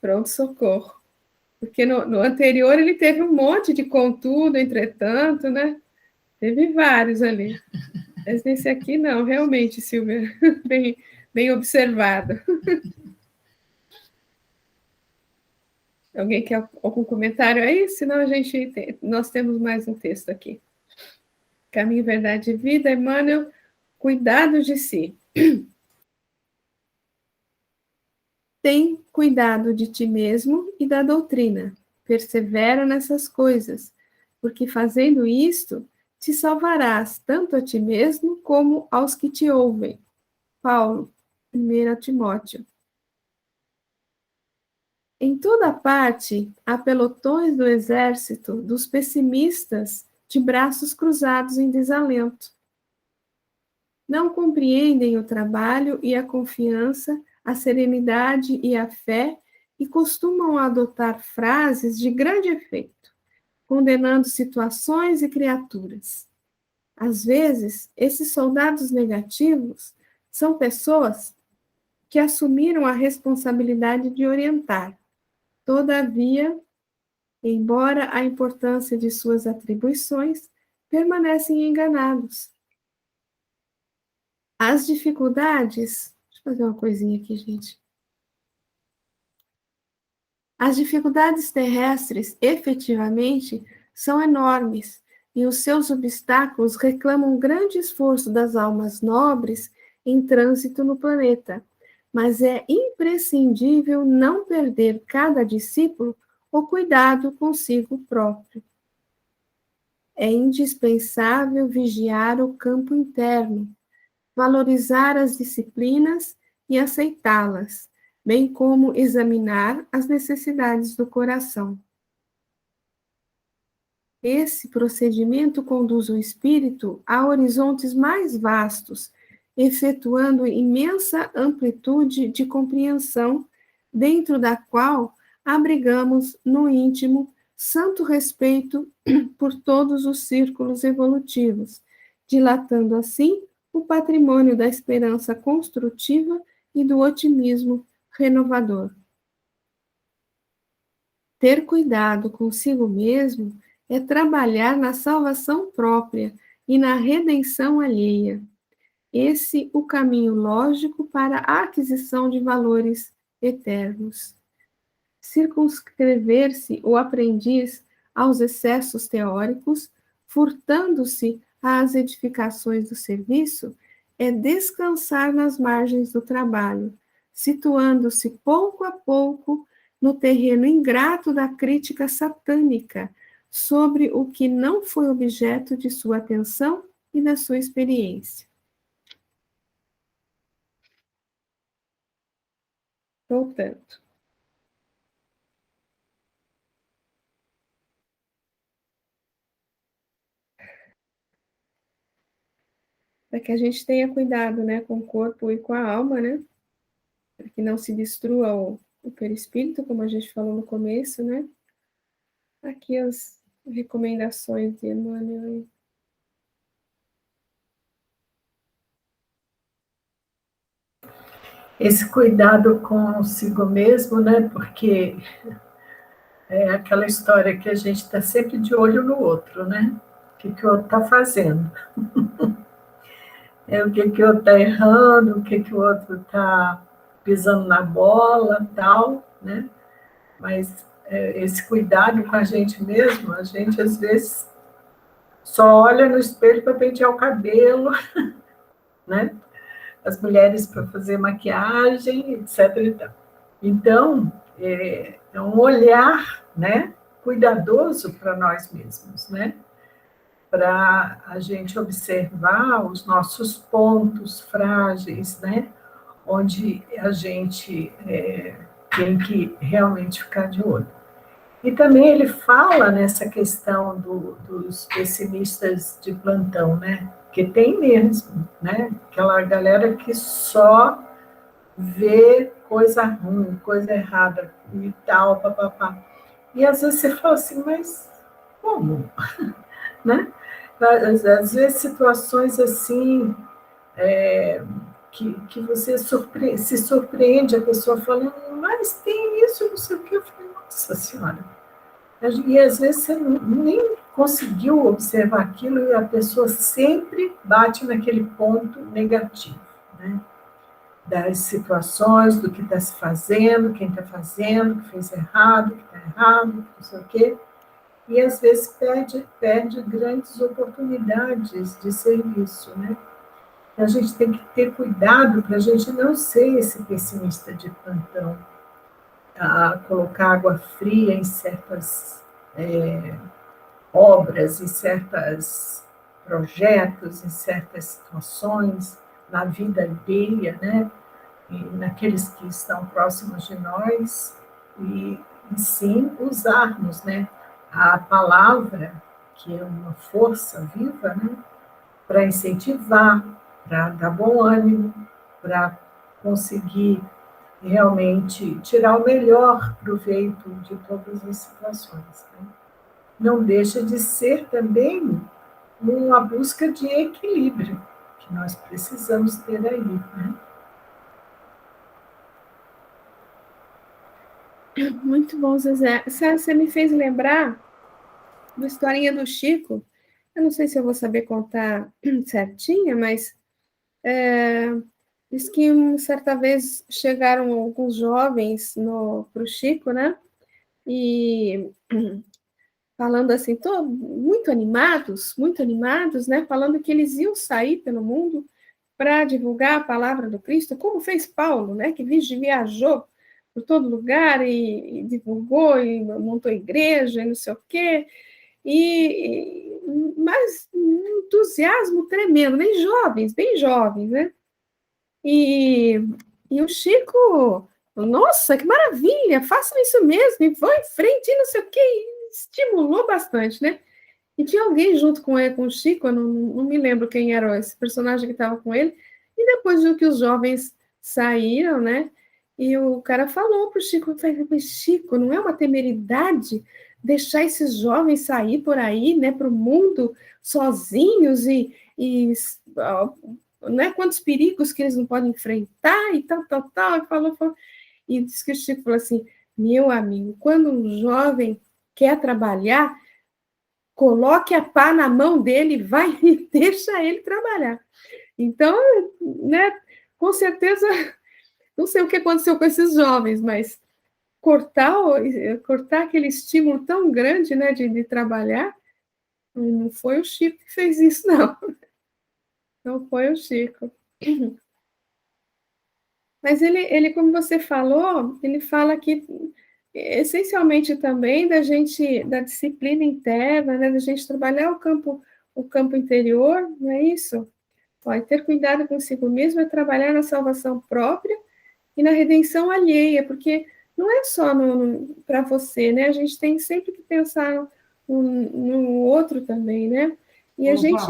Pronto socorro. Porque no anterior ele teve um monte de contudo, entretanto, né? Teve vários ali. Mas nesse aqui não, realmente, Silvia, bem observado. Alguém quer algum comentário aí? Senão nós temos mais um texto aqui. Caminho, Verdade e Vida, Emmanuel, cuidado de si. Tem cuidado de ti mesmo e da doutrina. Persevera nessas coisas, porque fazendo isto, te salvarás tanto a ti mesmo como aos que te ouvem. Paulo, 1 Timóteo. Em toda parte há pelotões do exército dos pessimistas de braços cruzados em desalento. Não compreendem o trabalho e a confiança, a serenidade e a fé e costumam adotar frases de grande efeito, condenando situações e criaturas. Às vezes, esses soldados negativos são pessoas que assumiram a responsabilidade de orientar, Todavia, embora a importância de suas atribuições, permanecem enganados. As dificuldades... Deixa eu fazer uma coisinha aqui, gente. As dificuldades terrestres, efetivamente, são enormes, e os seus obstáculos reclamam grande esforço das almas nobres em trânsito no planeta, mas é imprescindível não perder cada discípulo o cuidado consigo próprio. É indispensável vigiar o campo interno, valorizar as disciplinas e aceitá-las, bem como examinar as necessidades do coração. Esse procedimento conduz o espírito a horizontes mais vastos, efetuando imensa amplitude de compreensão, dentro da qual abrigamos no íntimo santo respeito por todos os círculos evolutivos, dilatando assim o patrimônio da esperança construtiva e do otimismo renovador. Ter cuidado consigo mesmo é trabalhar na salvação própria e na redenção alheia. Esse o caminho lógico para a aquisição de valores eternos. Circunscrever-se o aprendiz aos excessos teóricos, furtando-se às edificações do serviço, é descansar nas margens do trabalho, situando-se pouco a pouco no terreno ingrato da crítica satânica sobre o que não foi objeto de sua atenção e da sua experiência. Voltando. Para que a gente tenha cuidado, né, com o corpo e com a alma, né, para que não se destrua o perispírito, como a gente falou no começo, né. Aqui as recomendações de Emmanuel. Esse cuidado consigo mesmo, né? Porque é aquela história que a gente está sempre de olho no outro, né? O que o outro está fazendo. O que o outro está errando, o que o outro está pisando na bola, tal, né? Mas esse cuidado com a gente mesmo, a gente às vezes só olha no espelho para pentear o cabelo, né? As mulheres para fazer maquiagem, etc. Então, é um olhar, né, cuidadoso para nós mesmos, né? Para a gente observar os nossos pontos frágeis, né? Onde a gente tem que realmente ficar de olho. E também ele fala nessa questão dos pessimistas de plantão, né? Que tem mesmo, né? Aquela galera que só vê coisa ruim, coisa errada e tal, papapá. E às vezes você fala assim, mas como? Né? Às vezes situações assim, que você se surpreende, a pessoa falando, mas tem isso, não sei o que. Eu falei, nossa senhora. E às vezes você nem conseguiu observar aquilo e a pessoa sempre bate naquele ponto negativo, né? Das situações, do que está se fazendo, quem está fazendo, que fez errado, que está errado, não sei o quê. E às vezes perde grandes oportunidades de serviço, né? A gente tem que ter cuidado para a gente não ser esse pessimista de plantão, a colocar água fria em certas obras, em certos projetos, em certas situações, na vida alheia, né? E naqueles que estão próximos de nós, e sim usarmos, né, a palavra, que é uma força viva, né, para incentivar, para dar bom ânimo, para conseguir realmente tirar o melhor proveito de todas as situações, né? Não deixa de ser também uma busca de equilíbrio que nós precisamos ter aí, né? Muito bom, Zezé. Você me fez lembrar da historinha do Chico. Eu não sei se eu vou saber contar certinha, mas diz que certa vez chegaram alguns jovens para o Chico, né? E falando assim, muito animados, né? Falando que eles iam sair pelo mundo para divulgar a palavra do Cristo, como fez Paulo, né? Que viajou por todo lugar e divulgou e montou igreja e não sei o quê. Mas um entusiasmo tremendo, bem jovens, né? E o Chico, nossa, que maravilha, façam isso mesmo, e vão em frente, e não sei o quê, e estimulou bastante, né? E tinha alguém junto com ele, com o Chico, eu não me lembro quem era esse personagem que estava com ele, e depois viu que os jovens saíram, né? E o cara falou para o Chico, Chico, não é uma temeridade deixar esses jovens sair por aí, né, para o mundo, sozinhos e né, quantos perigos que eles não podem enfrentar e tal, e falou, e disse que o Chico falou assim, meu amigo, quando um jovem quer trabalhar, coloque a pá na mão dele, vai e deixa ele trabalhar. Então, né, com certeza, não sei o que aconteceu com esses jovens, mas cortar aquele estímulo tão grande, né, de trabalhar, não foi o Chico que fez isso, não. Não foi o Chico. Mas ele, como você falou, ele fala que essencialmente também da disciplina interna, né, da gente trabalhar o campo interior, não é isso? Pode ter cuidado consigo mesmo é trabalhar na salvação própria e na redenção alheia, porque não é só para você, né? A gente tem sempre que pensar no outro também, né? E a gente...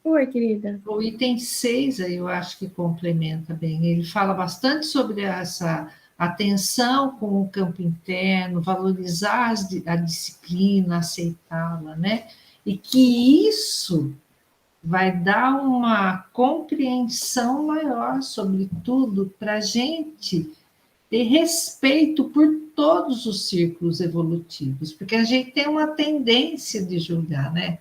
Oi, querida. O item 6 aí eu acho que complementa bem. Ele fala bastante sobre essa atenção com o campo interno, valorizar a disciplina, aceitá-la, né? E que isso vai dar uma compreensão maior sobre tudo para a gente ter respeito por todos os círculos evolutivos, porque a gente tem uma tendência de julgar, né?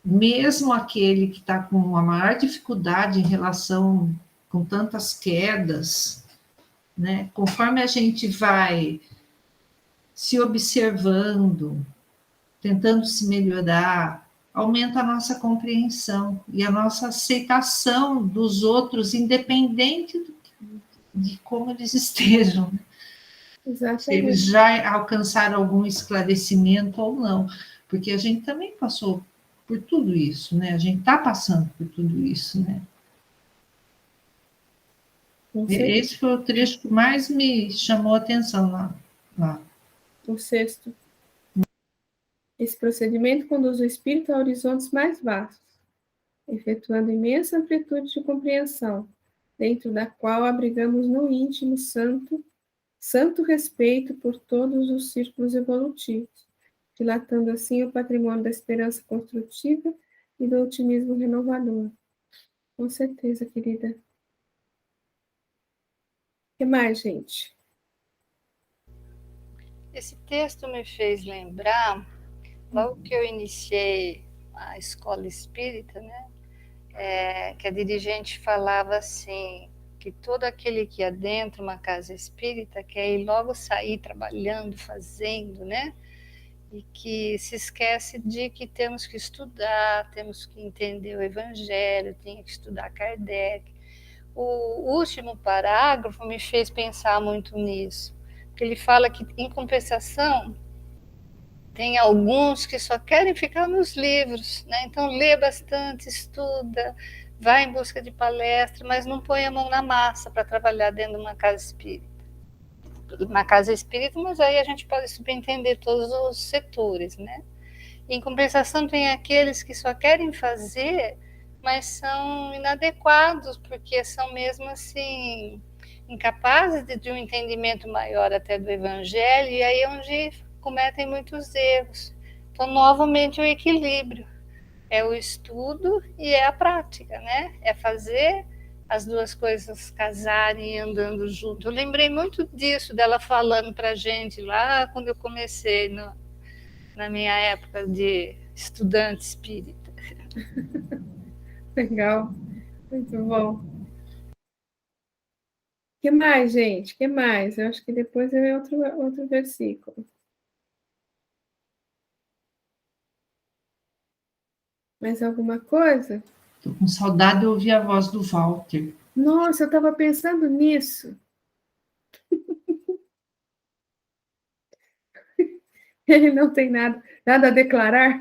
Mesmo aquele que está com a maior dificuldade em relação com tantas quedas, né? Conforme a gente vai se observando, tentando se melhorar, aumenta a nossa compreensão e a nossa aceitação dos outros, independente de como eles estejam. Exatamente. Se eles já alcançaram algum esclarecimento ou não, porque a gente também passou por tudo isso, né? A gente está passando por tudo isso, né? Esse foi o trecho que mais me chamou a atenção lá. O 6º. Esse procedimento conduz o espírito a horizontes mais vastos, efetuando imensa amplitude de compreensão, dentro da qual abrigamos no íntimo santo respeito por todos os círculos evolutivos, dilatando assim o patrimônio da esperança construtiva e do otimismo renovador. Com certeza, querida. O que mais, gente? Esse texto me fez lembrar, logo que eu iniciei a escola espírita, né, que a dirigente falava assim, que todo aquele que adentra uma casa espírita quer ir logo sair trabalhando, fazendo, né? E que se esquece de que temos que estudar, temos que entender o Evangelho, tem que estudar Kardec. O último parágrafo me fez pensar muito nisso, porque ele fala que, em compensação, tem alguns que só querem ficar nos livros, né? Então lê bastante, estuda, vai em busca de palestra, mas não põe a mão na massa para trabalhar dentro de uma casa espírita. Uma casa espírita, mas aí a gente pode subentender todos os setores, né? Em compensação, tem aqueles que só querem fazer, mas são inadequados, porque são mesmo assim, incapazes de um entendimento maior até do Evangelho, e aí é onde cometem muitos erros. Então, novamente, o equilíbrio. É o estudo e é a prática, né? É fazer as duas coisas casarem e andando junto. Eu lembrei muito disso, dela falando para a gente lá quando eu comecei na minha época de estudante espírita. Legal, muito bom. O que mais, gente? O que mais? Eu acho que depois eu outro versículo. Mais alguma coisa? Estou com saudade de ouvir a voz do Walter. Nossa, eu estava pensando nisso. Ele não tem nada a declarar.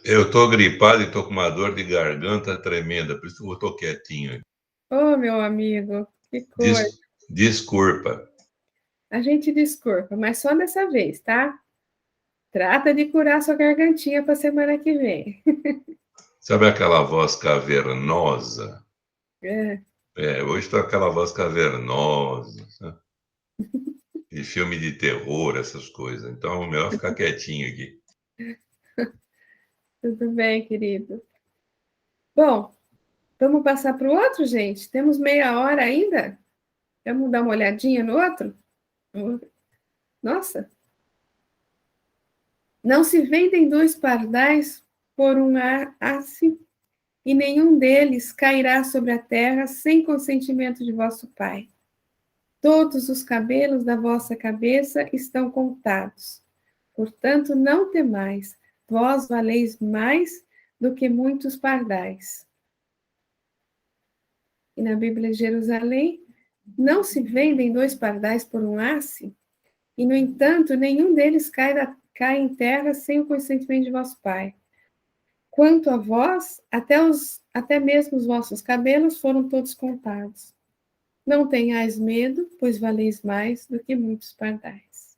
Eu estou gripado e estou com uma dor de garganta tremenda, por isso que eu estou quietinho. Oh, meu amigo, que coisa. Desculpa. A gente desculpa, mas só dessa vez, tá? Trata de curar sua gargantinha para semana que vem. Sabe aquela voz cavernosa? É. Hoje estou com aquela voz cavernosa, sabe? De filme de terror, essas coisas. Então, é melhor ficar quietinho aqui. Tudo bem, querido. Bom, vamos passar para o outro, gente? Temos meia hora ainda? Vamos dar uma olhadinha no outro? Nossa! Não se vendem 2 pardais por um asse, e nenhum deles cairá sobre a terra sem consentimento de vosso Pai. Todos os cabelos da vossa cabeça estão contados. Portanto, não temais, vós valeis mais do que muitos pardais. E na Bíblia de Jerusalém, não se vendem 2 pardais por um asse, e, no entanto, nenhum deles cai em terra sem o consentimento de vosso Pai. Quanto a vós, até mesmo os vossos cabelos foram todos contados. Não tenhais medo, pois valeis mais do que muitos pardais.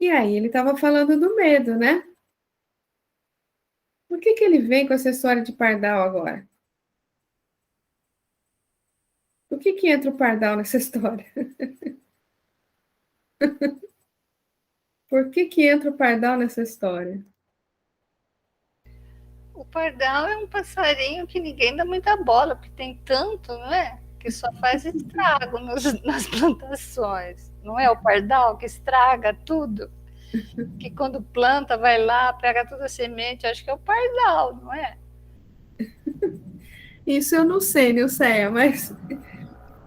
E aí, ele estava falando do medo, né? Por que ele vem com essa história de pardal agora? Por que entra o pardal nessa história? Por que entra o pardal nessa história? O pardal é um passarinho que ninguém dá muita bola, porque tem tanto, não é? Que só faz estrago nas plantações. Não é o pardal que estraga tudo? Que quando planta, vai lá, pega toda a semente. Acho que é o pardal, não é? Isso eu não sei, Nilceia, mas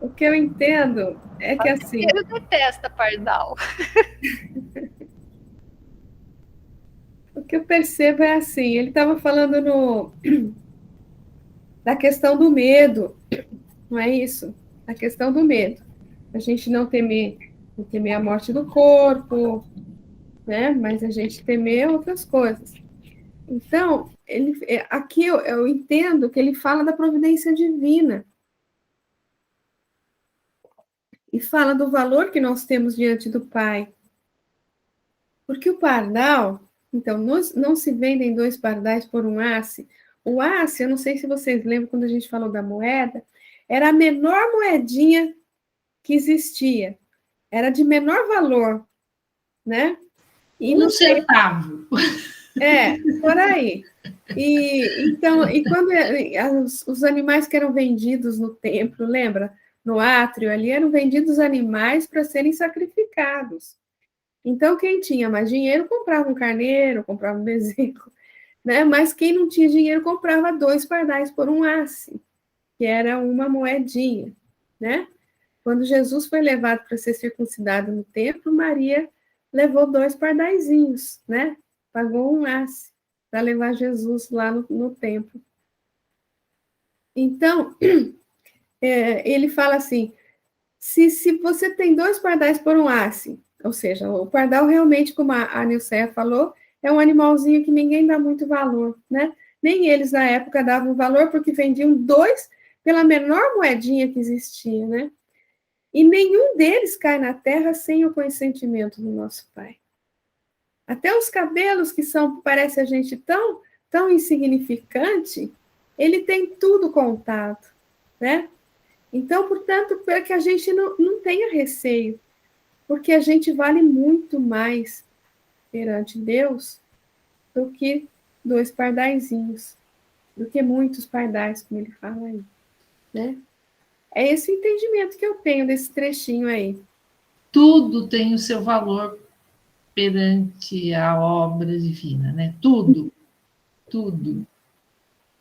o que eu entendo é que assim... Ele detesta pardal. O que eu percebo é assim, ele estava falando da questão do medo, não é isso? A questão do medo. A gente não temer a morte do corpo, né? Mas a gente temer outras coisas. Então, aqui eu entendo que ele fala da providência divina. E fala do valor que nós temos diante do Pai. Porque o pardal, então, não se vendem 2 pardais por um asse. O asse, eu não sei se vocês lembram quando a gente falou da moeda, era a menor moedinha que existia. Era de menor valor, né? E um centavo. Por aí. E quando os animais que eram vendidos no templo, lembra? No átrio ali, eram vendidos animais para serem sacrificados. Então, quem tinha mais dinheiro comprava um carneiro, comprava um bezerro, né? Mas quem não tinha dinheiro comprava 2 pardais por um asse, que era uma moedinha, né? Quando Jesus foi levado para ser circuncidado no templo, Maria levou 2 pardaizinhos, né? Pagou um asse para levar Jesus lá no templo. Então, ele fala assim, se você tem 2 pardais por um asse, ou seja, o pardal realmente, como a Nilceia falou, é um animalzinho que ninguém dá muito valor, né? Nem eles na época davam valor, porque vendiam 2 pela menor moedinha que existia, né? E nenhum deles cai na terra sem o consentimento do nosso Pai. Até os cabelos, que parece a gente tão insignificante, ele tem tudo contado, né? Então, portanto, para que a gente não tenha receio, porque a gente vale muito mais perante Deus do que 2 pardaizinhos. do que muitos pardais, como ele fala aí, né? É esse o entendimento que eu tenho desse trechinho aí. Tudo tem o seu valor perante a obra divina, né? Tudo, tudo,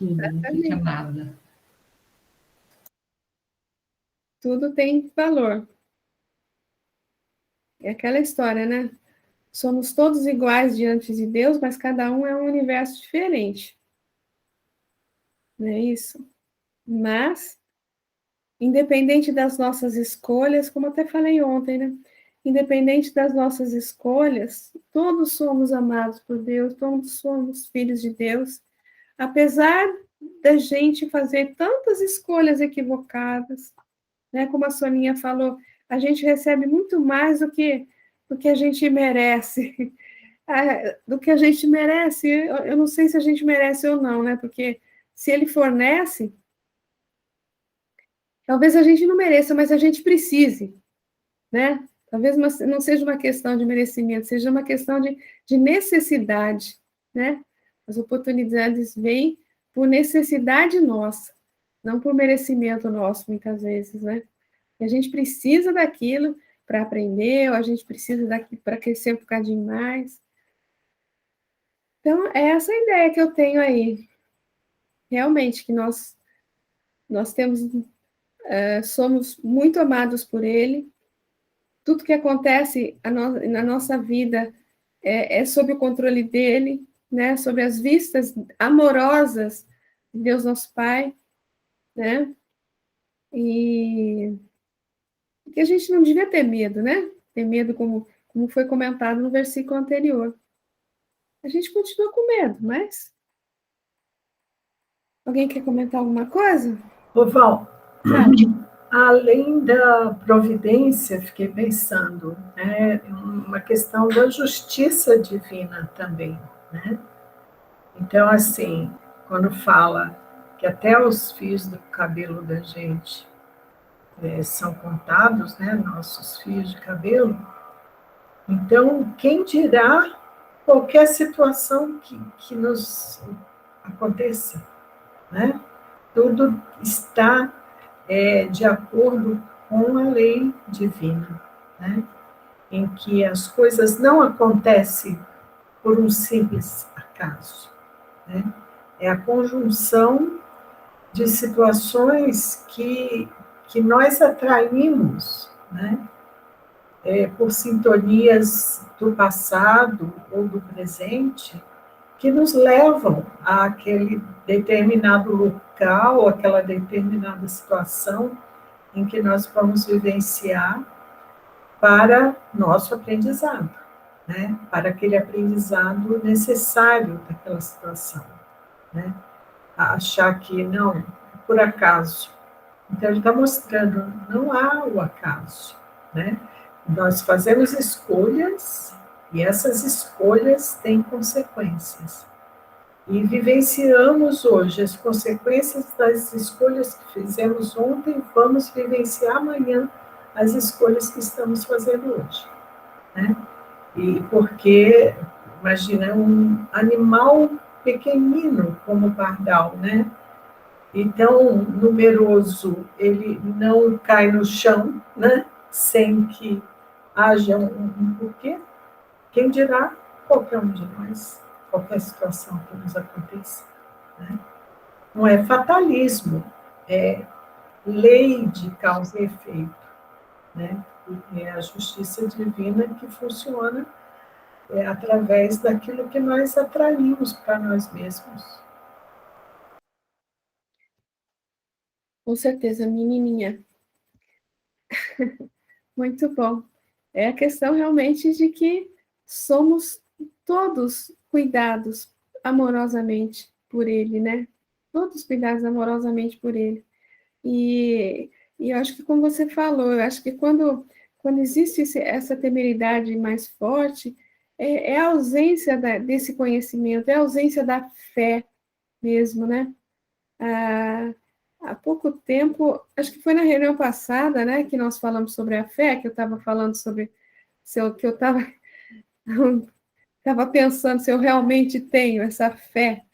não fica nada. Tudo tem valor. É aquela história, né? Somos todos iguais diante de Deus, mas cada um é um universo diferente. Não é isso? Mas, independente das nossas escolhas, como até falei ontem, né? Independente das nossas escolhas, todos somos amados por Deus, todos somos filhos de Deus, apesar da gente fazer tantas escolhas equivocadas, né? Como a Soninha falou, a gente recebe muito mais do que a gente merece. Do que a gente merece, eu não sei se a gente merece ou não, né? Porque se ele fornece, talvez a gente não mereça, mas a gente precise, né? Talvez não seja uma questão de merecimento, seja uma questão de necessidade, né? As oportunidades vêm por necessidade nossa, não por merecimento nosso, muitas vezes, né? E a gente precisa daquilo para aprender, ou a gente precisa daquilo para crescer um bocadinho mais. Então, é essa a ideia que eu tenho aí. Realmente, que nós temos, somos muito amados por Ele. Tudo que acontece na nossa vida é sob o controle dEle, né? Sob as vistas amorosas de Deus nosso Pai, né? E que a gente não devia ter medo, né? Ter medo, como foi comentado no versículo anterior. A gente continua com medo, mas... Alguém quer comentar alguma coisa? Ô, Val, além da providência, fiquei pensando, é uma questão da justiça divina também, né? Então, assim, quando fala que até os fios do cabelo da gente são contados, né? Nossos fios de cabelo. Então, quem dirá qualquer situação que nos aconteça, né? Tudo está de acordo com a lei divina, né? Em que as coisas não acontecem por um simples acaso, né? É a conjunção de situações que nós atraímos, né? Por sintonias do passado ou do presente, que nos levam àquele determinado local, aquela determinada situação em que nós vamos vivenciar para nosso aprendizado, né? Para aquele aprendizado necessário daquela situação, né? Achar que não, por acaso. Então, ele está mostrando, não há o acaso, né? Nós fazemos escolhas e essas escolhas têm consequências. E vivenciamos hoje as consequências das escolhas que fizemos ontem, vamos vivenciar amanhã as escolhas que estamos fazendo hoje, né? E porque, imagina, um animal pequenino como o pardal, né? Então, numeroso, ele não cai no chão, né? Sem que haja um porquê. Quem dirá qualquer um de nós, qualquer situação que nos aconteça, né? Não é fatalismo, é lei de causa e efeito, né? E é a justiça divina que funciona através daquilo que nós atraímos para nós mesmos. Com certeza, menininha. Muito bom. É a questão realmente de que somos todos cuidados amorosamente por Ele, né? Todos cuidados amorosamente por Ele. E eu acho que, como você falou, eu acho que quando existe essa temeridade mais forte, é a ausência desse conhecimento, é a ausência da fé mesmo, né? Há pouco tempo, acho que foi na reunião passada, né, que nós falamos sobre a fé, que eu estava falando sobre que eu estava pensando se eu realmente tenho essa fé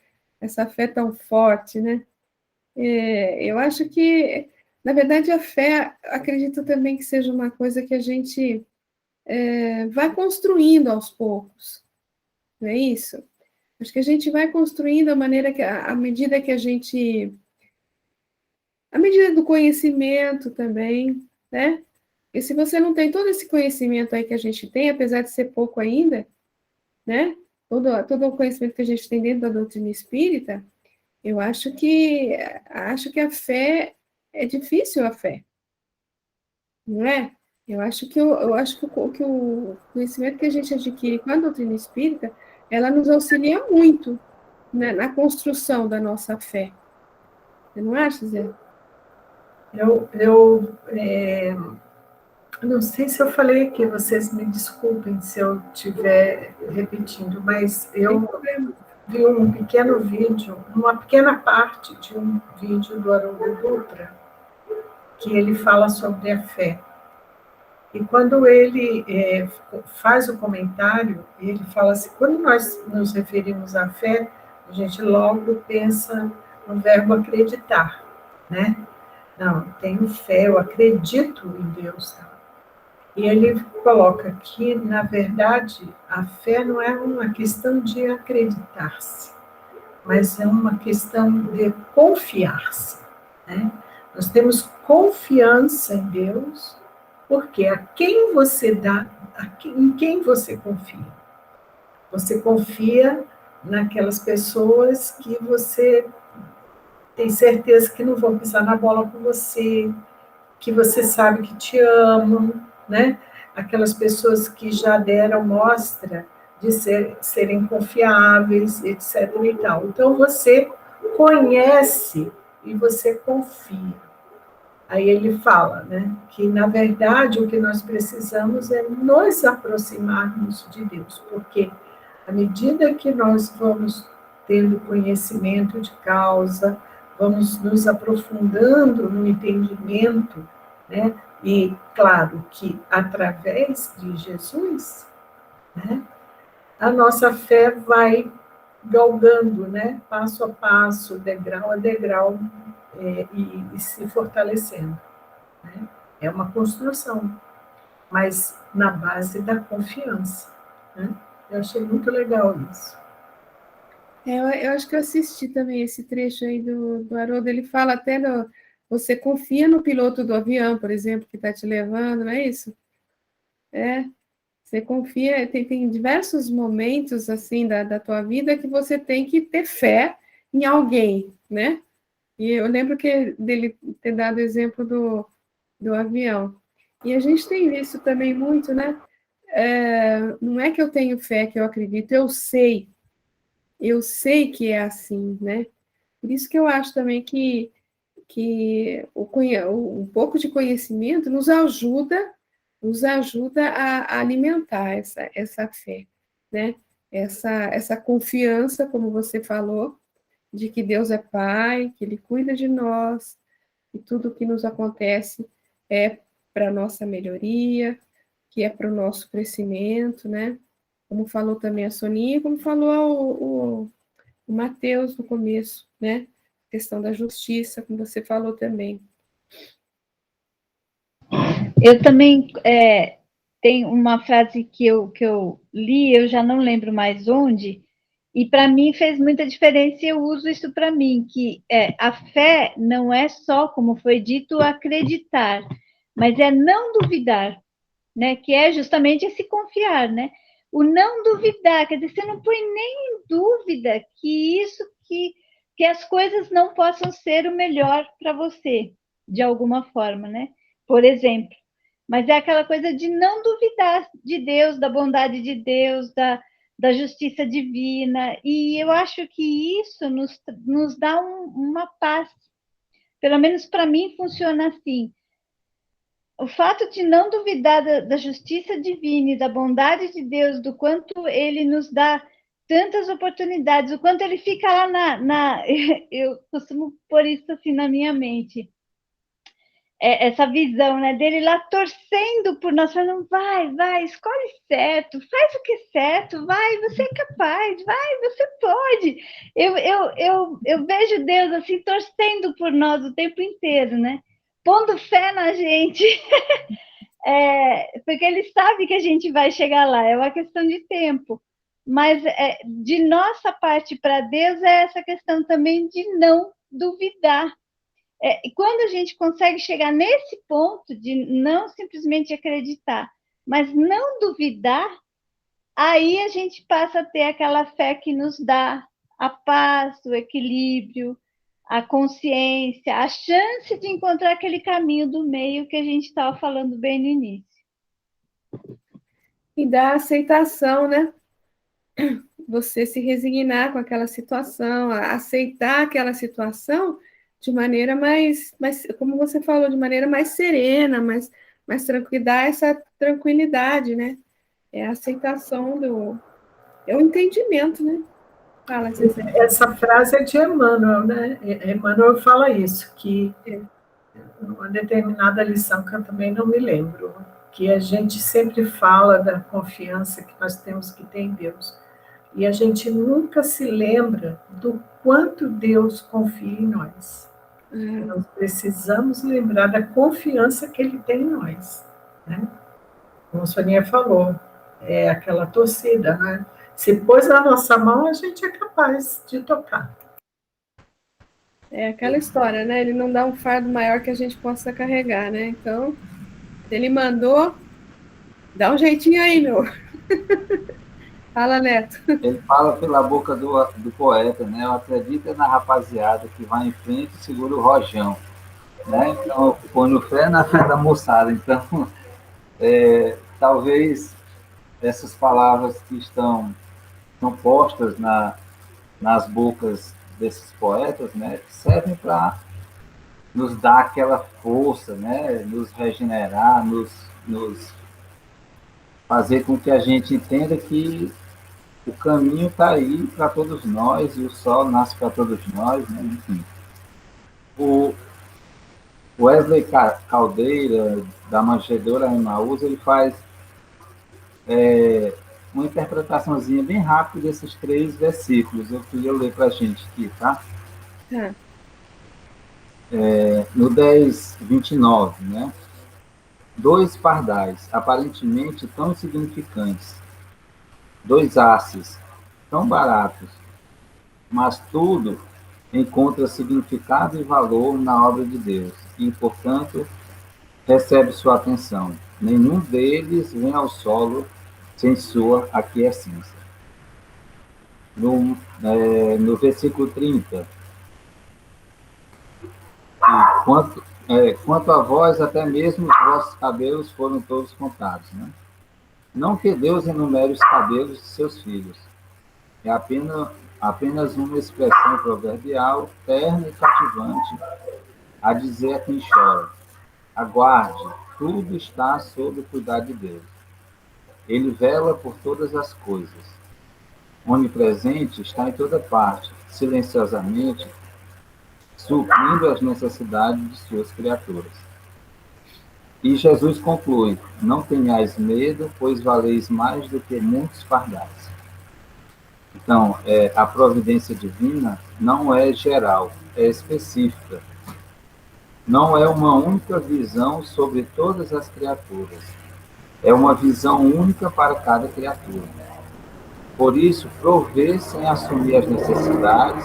essa fé tão forte, né? Eu acho que, na verdade, a fé, acredito também que seja uma coisa que a gente vai construindo aos poucos, não é isso? Acho que a gente vai construindo à medida que a gente, à medida do conhecimento também, né? E se você não tem todo esse conhecimento aí que a gente tem, apesar de ser pouco ainda, né? Todo o conhecimento que a gente tem dentro da doutrina espírita, eu acho que a fé é difícil a fé, não é? Eu acho que o conhecimento que a gente adquire com a doutrina espírita, ela nos auxilia muito, né, na construção da nossa fé. Você não acha, Zé? Eu não sei se eu falei aqui, vocês me desculpem se eu estiver repetindo, mas eu vi um pequeno vídeo, uma pequena parte de um vídeo do Haroldo Dutra, que ele fala sobre a fé. E quando ele faz o comentário, ele fala assim, quando nós nos referimos à fé, a gente logo pensa no verbo acreditar, né? Não, tenho fé, eu acredito em Deus. E ele coloca que, na verdade, a fé não é uma questão de acreditar-se, mas é uma questão de confiar-se, né? Nós temos confiança em Deus, porque a quem você dá, em quem você confia? Você confia naquelas pessoas que você tem certeza que não vão pisar na bola com você, que você sabe que te amam, né? Aquelas pessoas que já deram mostra de serem confiáveis, etc. e tal. Então, você conhece e você confia. Aí ele fala, né, que, na verdade, o que nós precisamos é nos aproximarmos de Deus, porque à medida que nós vamos tendo conhecimento de causa, vamos nos aprofundando no entendimento, né, e, claro, que através de Jesus, né, a nossa fé vai galgando, né, passo a passo, degrau a degrau, e se fortalecendo, né? É uma construção, mas na base da confiança, né? Eu achei muito legal isso. Eu acho que eu assisti também esse trecho aí do Haroldo, ele fala até você confia no piloto do avião, por exemplo, que está te levando, não é isso? Você confia, tem diversos momentos, assim, da tua vida que você tem que ter fé em alguém, né? E eu lembro dele ter dado o exemplo do avião. E a gente tem visto também muito, né? Não é que eu tenho fé, que eu acredito, eu sei que é assim, né? Por isso que eu acho também que um pouco de conhecimento nos ajuda a alimentar essa fé, né? Essa confiança, como você falou, de que Deus é Pai, que Ele cuida de nós, e tudo o que nos acontece é para a nossa melhoria, que é para o nosso crescimento, né? Como falou também a Soninha, como falou o Mateus no começo, né? A questão da justiça, como você falou também. Eu também tem uma frase que eu li, eu já não lembro mais onde, e para mim fez muita diferença e eu uso isso para mim, que a fé não é só, como foi dito, acreditar, mas é não duvidar, né? Que é justamente esse confiar, né? O não duvidar, quer dizer, você não põe nem em dúvida que as coisas não possam ser o melhor para você, de alguma forma, né? Por exemplo, mas é aquela coisa de não duvidar de Deus, da bondade de Deus, da justiça divina, e eu acho que isso nos dá uma paz. Pelo menos para mim funciona assim. O fato de não duvidar da justiça divina e da bondade de Deus, do quanto Ele nos dá tantas oportunidades, o quanto Ele fica lá eu costumo pôr isso assim na minha mente. essa visão, né, dele lá torcendo por nós, falando, vai, escolhe certo, faz o que é certo, vai, você é capaz, vai, você pode. Eu vejo Deus assim torcendo por nós o tempo inteiro, né? Pondo fé na gente, porque ele sabe que a gente vai chegar lá, é uma questão de tempo. Mas de nossa parte para Deus é essa questão também de não duvidar. E quando a gente consegue chegar nesse ponto de não simplesmente acreditar, mas não duvidar, aí a gente passa a ter aquela fé que nos dá a paz, o equilíbrio, a consciência, a chance de encontrar aquele caminho do meio que a gente estava falando bem no início. E da aceitação, né? Você se resignar com aquela situação, aceitar aquela situação de maneira mais, como você falou, de maneira mais serena, mais tranquila, dá essa tranquilidade, né? É a aceitação é o entendimento, né? Fala, Zezé. Essa frase é de Emmanuel, né? Emmanuel fala isso, que uma determinada lição que eu também não me lembro, que a gente sempre fala da confiança que nós temos que ter em Deus. E a gente nunca se lembra do quanto Deus confia em nós. Nós precisamos lembrar da confiança que Ele tem em nós, né? Como a Soninha falou, é aquela torcida, né? Se pôs na nossa mão, a gente é capaz de tocar. É aquela história, né? Ele não dá um fardo maior que a gente possa carregar, né? Então, ele mandou, dá um jeitinho aí, meu. Fala, Neto. Ele fala pela boca do poeta, né? Eu acredito na rapaziada que vai em frente e segura o rojão, né? Então, eu ponho fé na fé da moçada. Então, talvez essas palavras que estão postas nas bocas desses poetas, né? Servem para nos dar aquela força, né? Nos regenerar, nos fazer com que a gente entenda que o caminho está aí para todos nós e o sol nasce para todos nós, né? Enfim. O Wesley Caldeira, da Manjedoura Emaús, ele faz uma interpretaçãozinha bem rápida desses 3 versículos. Eu queria ler para a gente aqui, tá? No 10:29, né? 2 pardais, aparentemente tão insignificantes, 2 hasses, tão baratos, mas tudo encontra significado e valor na obra de Deus, e, portanto, recebe sua atenção. Nenhum deles vem ao solo sem sua aquiescência. No versículo 30, quanto a vós, até mesmo os vossos cabelos foram todos contados, né? Não que Deus enumere os cabelos de seus filhos. É apenas uma expressão proverbial, terna e cativante, a dizer a quem chora: aguarde, tudo está sob o cuidado de Deus. Ele vela por todas as coisas. Onipresente, está em toda parte, silenciosamente, suprindo as necessidades de suas criaturas. E Jesus conclui: não tenhais medo, pois valeis mais do que muitos pardais. Então, a providência divina não é geral, é específica. Não é uma única visão sobre todas as criaturas. É uma visão única para cada criatura. Por isso, prover sem assumir as necessidades,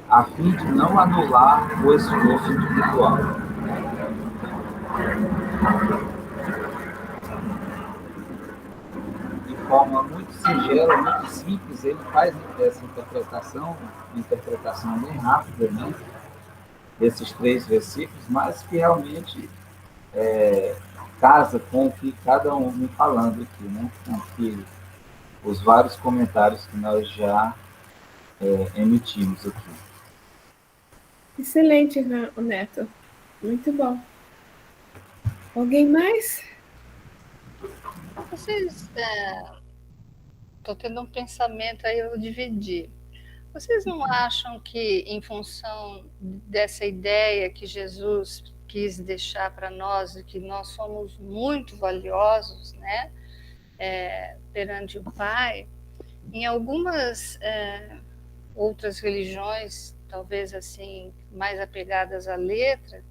a fim de não anular o esforço individual. De forma muito singela, muito simples, ele faz essa interpretação bem rápida, né? Desses 3 versículos, mas que realmente casa com o que cada um vem falando aqui, né? Com que os vários comentários que nós já emitimos aqui. Excelente, Neto. Muito bom. Alguém mais? Vocês... Estou tendo um pensamento aí, eu vou dividir. Vocês não acham que, em função dessa ideia que Jesus quis deixar para nós, de que nós somos muito valiosos, né, perante o Pai, em algumas outras religiões, talvez assim, mais apegadas à letra,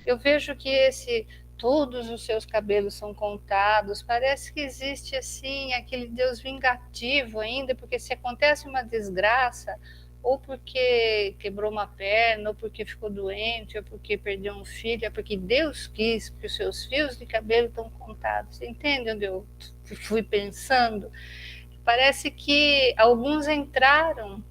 eu vejo que todos os seus cabelos são contados, parece que existe assim aquele Deus vingativo ainda, porque se acontece uma desgraça, ou porque quebrou uma perna, ou porque ficou doente, ou porque perdeu um filho, é porque Deus quis, porque os seus fios de cabelo estão contados. Você entende onde eu fui pensando? Parece que alguns entraram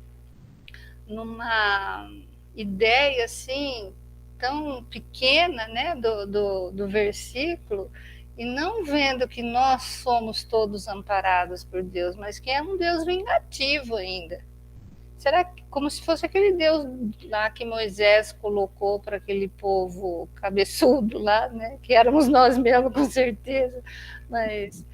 numa ideia assim tão pequena, né, do versículo, e não vendo que nós somos todos amparados por Deus, mas que é um Deus vingativo ainda. Será que, como se fosse aquele Deus lá que Moisés colocou para aquele povo cabeçudo lá, né, que éramos nós mesmos, com certeza, mas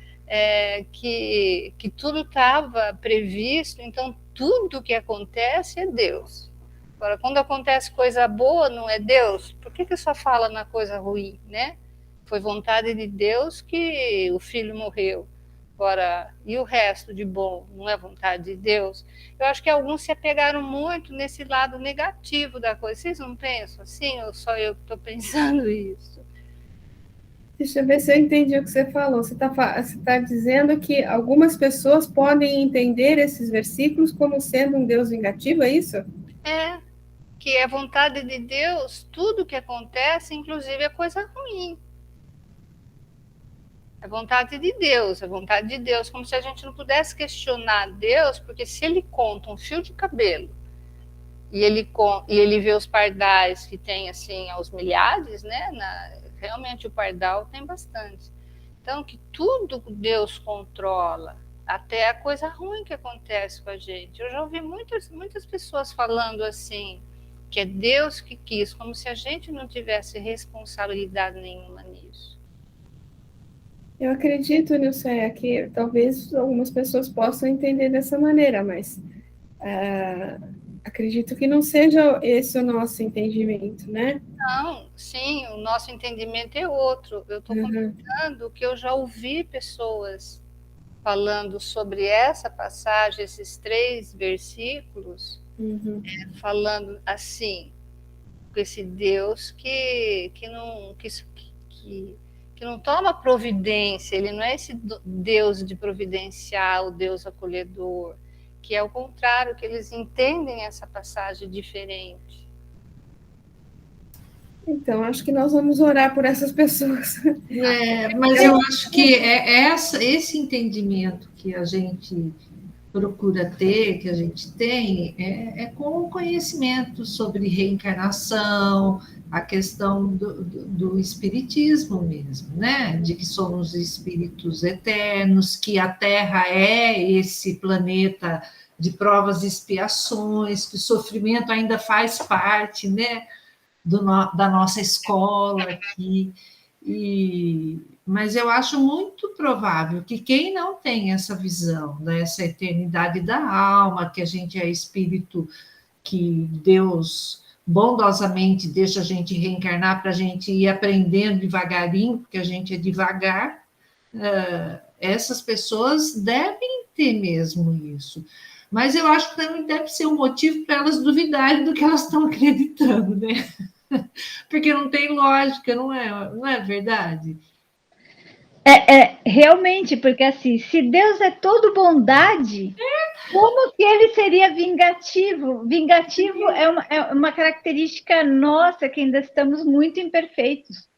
que tudo estava previsto, então tudo que acontece é Deus. Agora, quando acontece coisa boa, não é Deus? Por que só fala na coisa ruim, né? Foi vontade de Deus que o filho morreu. Agora, e o resto de bom, não é vontade de Deus? Eu acho que alguns se apegaram muito nesse lado negativo da coisa. Vocês não pensam assim, ou só eu que estou pensando isso? Deixa eu ver se eu entendi o que você falou. Você tá dizendo que algumas pessoas podem entender esses versículos como sendo um Deus vingativo, é isso? Que é vontade de Deus, tudo que acontece, inclusive é coisa ruim. É vontade de Deus, como se a gente não pudesse questionar Deus, porque se ele conta um fio de cabelo e ele vê os pardais que tem assim aos milhares, né? Realmente o pardal tem bastante. Então, que tudo Deus controla, até a coisa ruim que acontece com a gente. Eu já ouvi muitas pessoas falando assim, que é Deus que quis, como se a gente não tivesse responsabilidade nenhuma nisso. Eu acredito, Nilceia, que talvez algumas pessoas possam entender dessa maneira, mas acredito que não seja esse o nosso entendimento, né? Não, sim, o nosso entendimento é outro. Eu estou comentando que eu já ouvi pessoas falando sobre essa passagem, esses 3 versículos, falando assim, com esse Deus que não toma providência, ele não é esse Deus de providenciar, o Deus acolhedor, que é o contrário, que eles entendem essa passagem diferente. Então, acho que nós vamos orar por essas pessoas. Mas eu acho que esse entendimento que a gente procura ter, que a gente tem, com o conhecimento sobre reencarnação, a questão do espiritismo mesmo, né? De que somos espíritos eternos, que a Terra é esse planeta de provas e expiações, que o sofrimento ainda faz parte, né? Da nossa escola aqui. Mas eu acho muito provável que quem não tem essa visão dessa eternidade da alma, que a gente é espírito, que Deus bondosamente deixa a gente reencarnar para a gente ir aprendendo devagarinho, porque a gente é devagar, essas pessoas devem ter mesmo isso. Mas eu acho que também deve ser um motivo para elas duvidarem do que elas estão acreditando, né? Porque não tem lógica, não é verdade? Realmente, porque assim, se Deus é todo bondade, como que ele seria vingativo? Vingativo é uma característica nossa, que ainda estamos muito imperfeitos.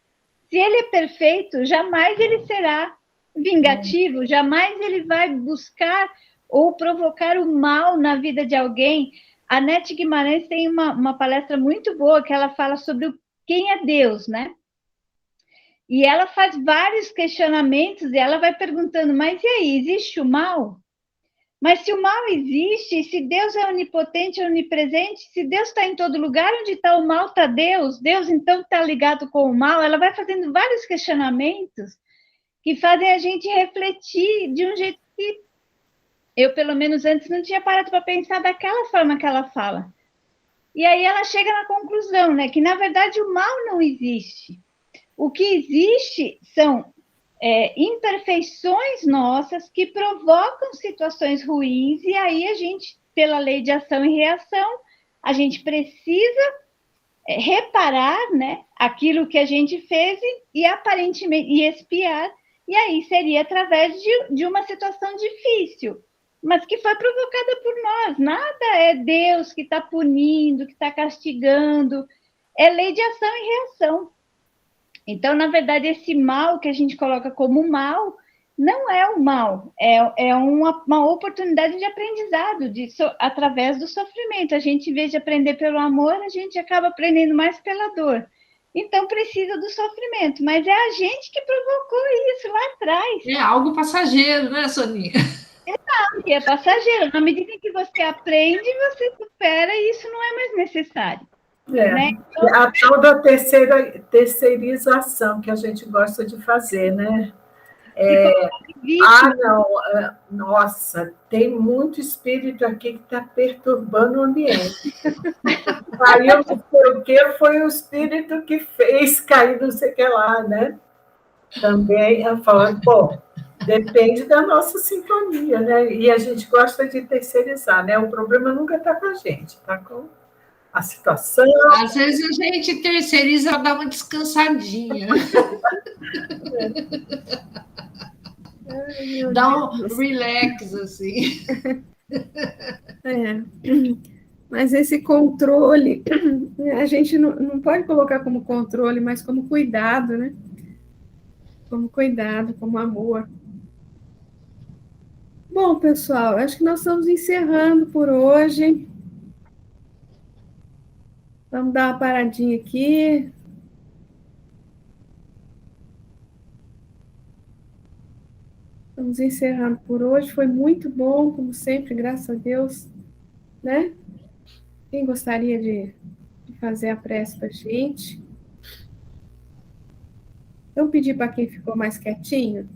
Se ele é perfeito, jamais ele será vingativo, jamais ele vai buscar ou provocar o mal na vida de alguém. A Nete Guimarães tem uma palestra muito boa que ela fala sobre quem é Deus, né? E ela faz vários questionamentos e ela vai perguntando, mas e aí, existe o mal? Mas se o mal existe, se Deus é onipotente, onipresente, se Deus está em todo lugar, onde está o mal está Deus, Deus então está ligado com o mal. Ela vai fazendo vários questionamentos que fazem a gente refletir de um jeito que Eu, pelo menos antes, não tinha parado para pensar daquela forma que ela fala. E aí ela chega na conclusão, né, que na verdade o mal não existe. O que existe são imperfeições nossas que provocam situações ruins, e aí a gente, pela lei de ação e reação, a gente precisa reparar, né, aquilo que a gente fez e aparentemente e expiar, e aí seria através de uma situação difícil, mas que foi provocada por nós. Nada é Deus que está punindo, que está castigando, é lei de ação e reação. Então, na verdade, esse mal que a gente coloca como mal não é o mal, é uma oportunidade de aprendizado através do sofrimento. A gente, em vez de aprender pelo amor, a gente acaba aprendendo mais pela dor. Então, precisa do sofrimento, mas é a gente que provocou isso lá atrás. É algo passageiro, né, Soninha? Exato, e é passageiro. Na medida em que você aprende, você supera e isso não é mais necessário. Né? Então, a tal da terceirização que a gente gosta de fazer, né? Não, nossa, tem muito espírito aqui que está perturbando o ambiente. Caiu não sei o que, foi o espírito que fez cair não sei o que lá, né? Também, falando, bom, depende da nossa sintonia, né? E a gente gosta de terceirizar, né? O problema nunca está com a gente, está com a situação. Às vezes a gente terceiriza para dar uma descansadinha. Dá um relax, assim. Mas esse controle, a gente não pode colocar como controle, mas como cuidado, né? Como cuidado, como amor. Bom, pessoal, acho que nós estamos encerrando por hoje. Vamos dar uma paradinha aqui. Estamos encerrando por hoje. Foi muito bom, como sempre, graças a Deus, né? Quem gostaria de fazer a prece para a gente? Eu pedi para quem ficou mais quietinho.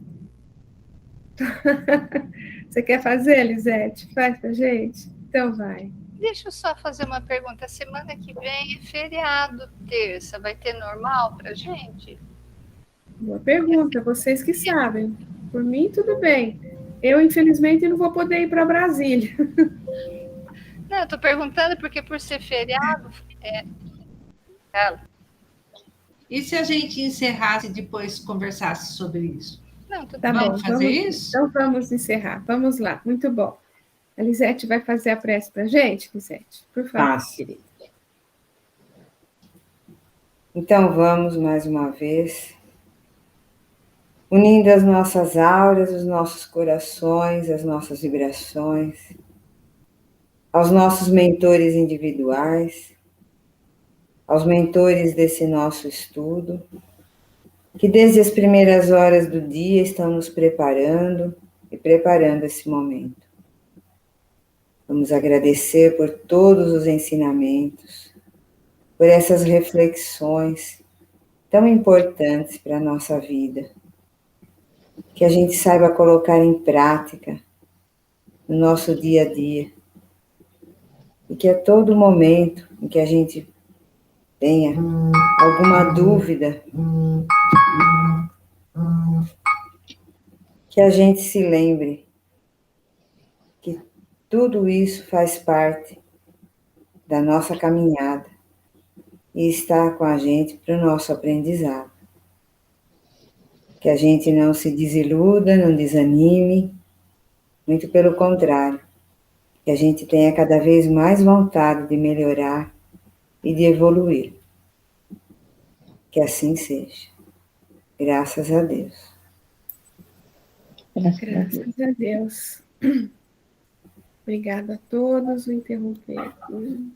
Você quer fazer, Lisete? Faz para a gente? Então vai. Deixa eu só fazer uma pergunta. Semana que vem é feriado, terça. Vai ter normal para gente? Boa pergunta, vocês que sabem. Por mim, tudo bem. Eu, infelizmente, não vou poder ir para Brasília. Não, eu estou perguntando porque por ser feriado... E se a gente encerrasse e depois conversasse sobre isso? Não, tudo Tá bem. bom, fazer isso? Então vamos encerrar. Vamos lá, muito bom. A Lisete vai fazer a prece para a gente, Lisete? Por favor, querida. Então vamos mais uma vez, unindo as nossas auras, os nossos corações, as nossas vibrações, aos nossos mentores individuais, aos mentores desse nosso estudo, que desde as primeiras horas do dia estão nos preparando e preparando esse momento. Vamos agradecer por todos os ensinamentos, por essas reflexões tão importantes para a nossa vida, que a gente saiba colocar em prática no nosso dia a dia, e que a todo momento em que a gente tenha alguma dúvida, que a gente se lembre que tudo isso faz parte da nossa caminhada e está com a gente para o nosso aprendizado. Que a gente não se desiluda, não desanime, muito pelo contrário, que a gente tenha cada vez mais vontade de melhorar e de evoluir. Que assim seja. Graças a Deus. Graças a Deus. Obrigada a todos. Vou interromper aqui.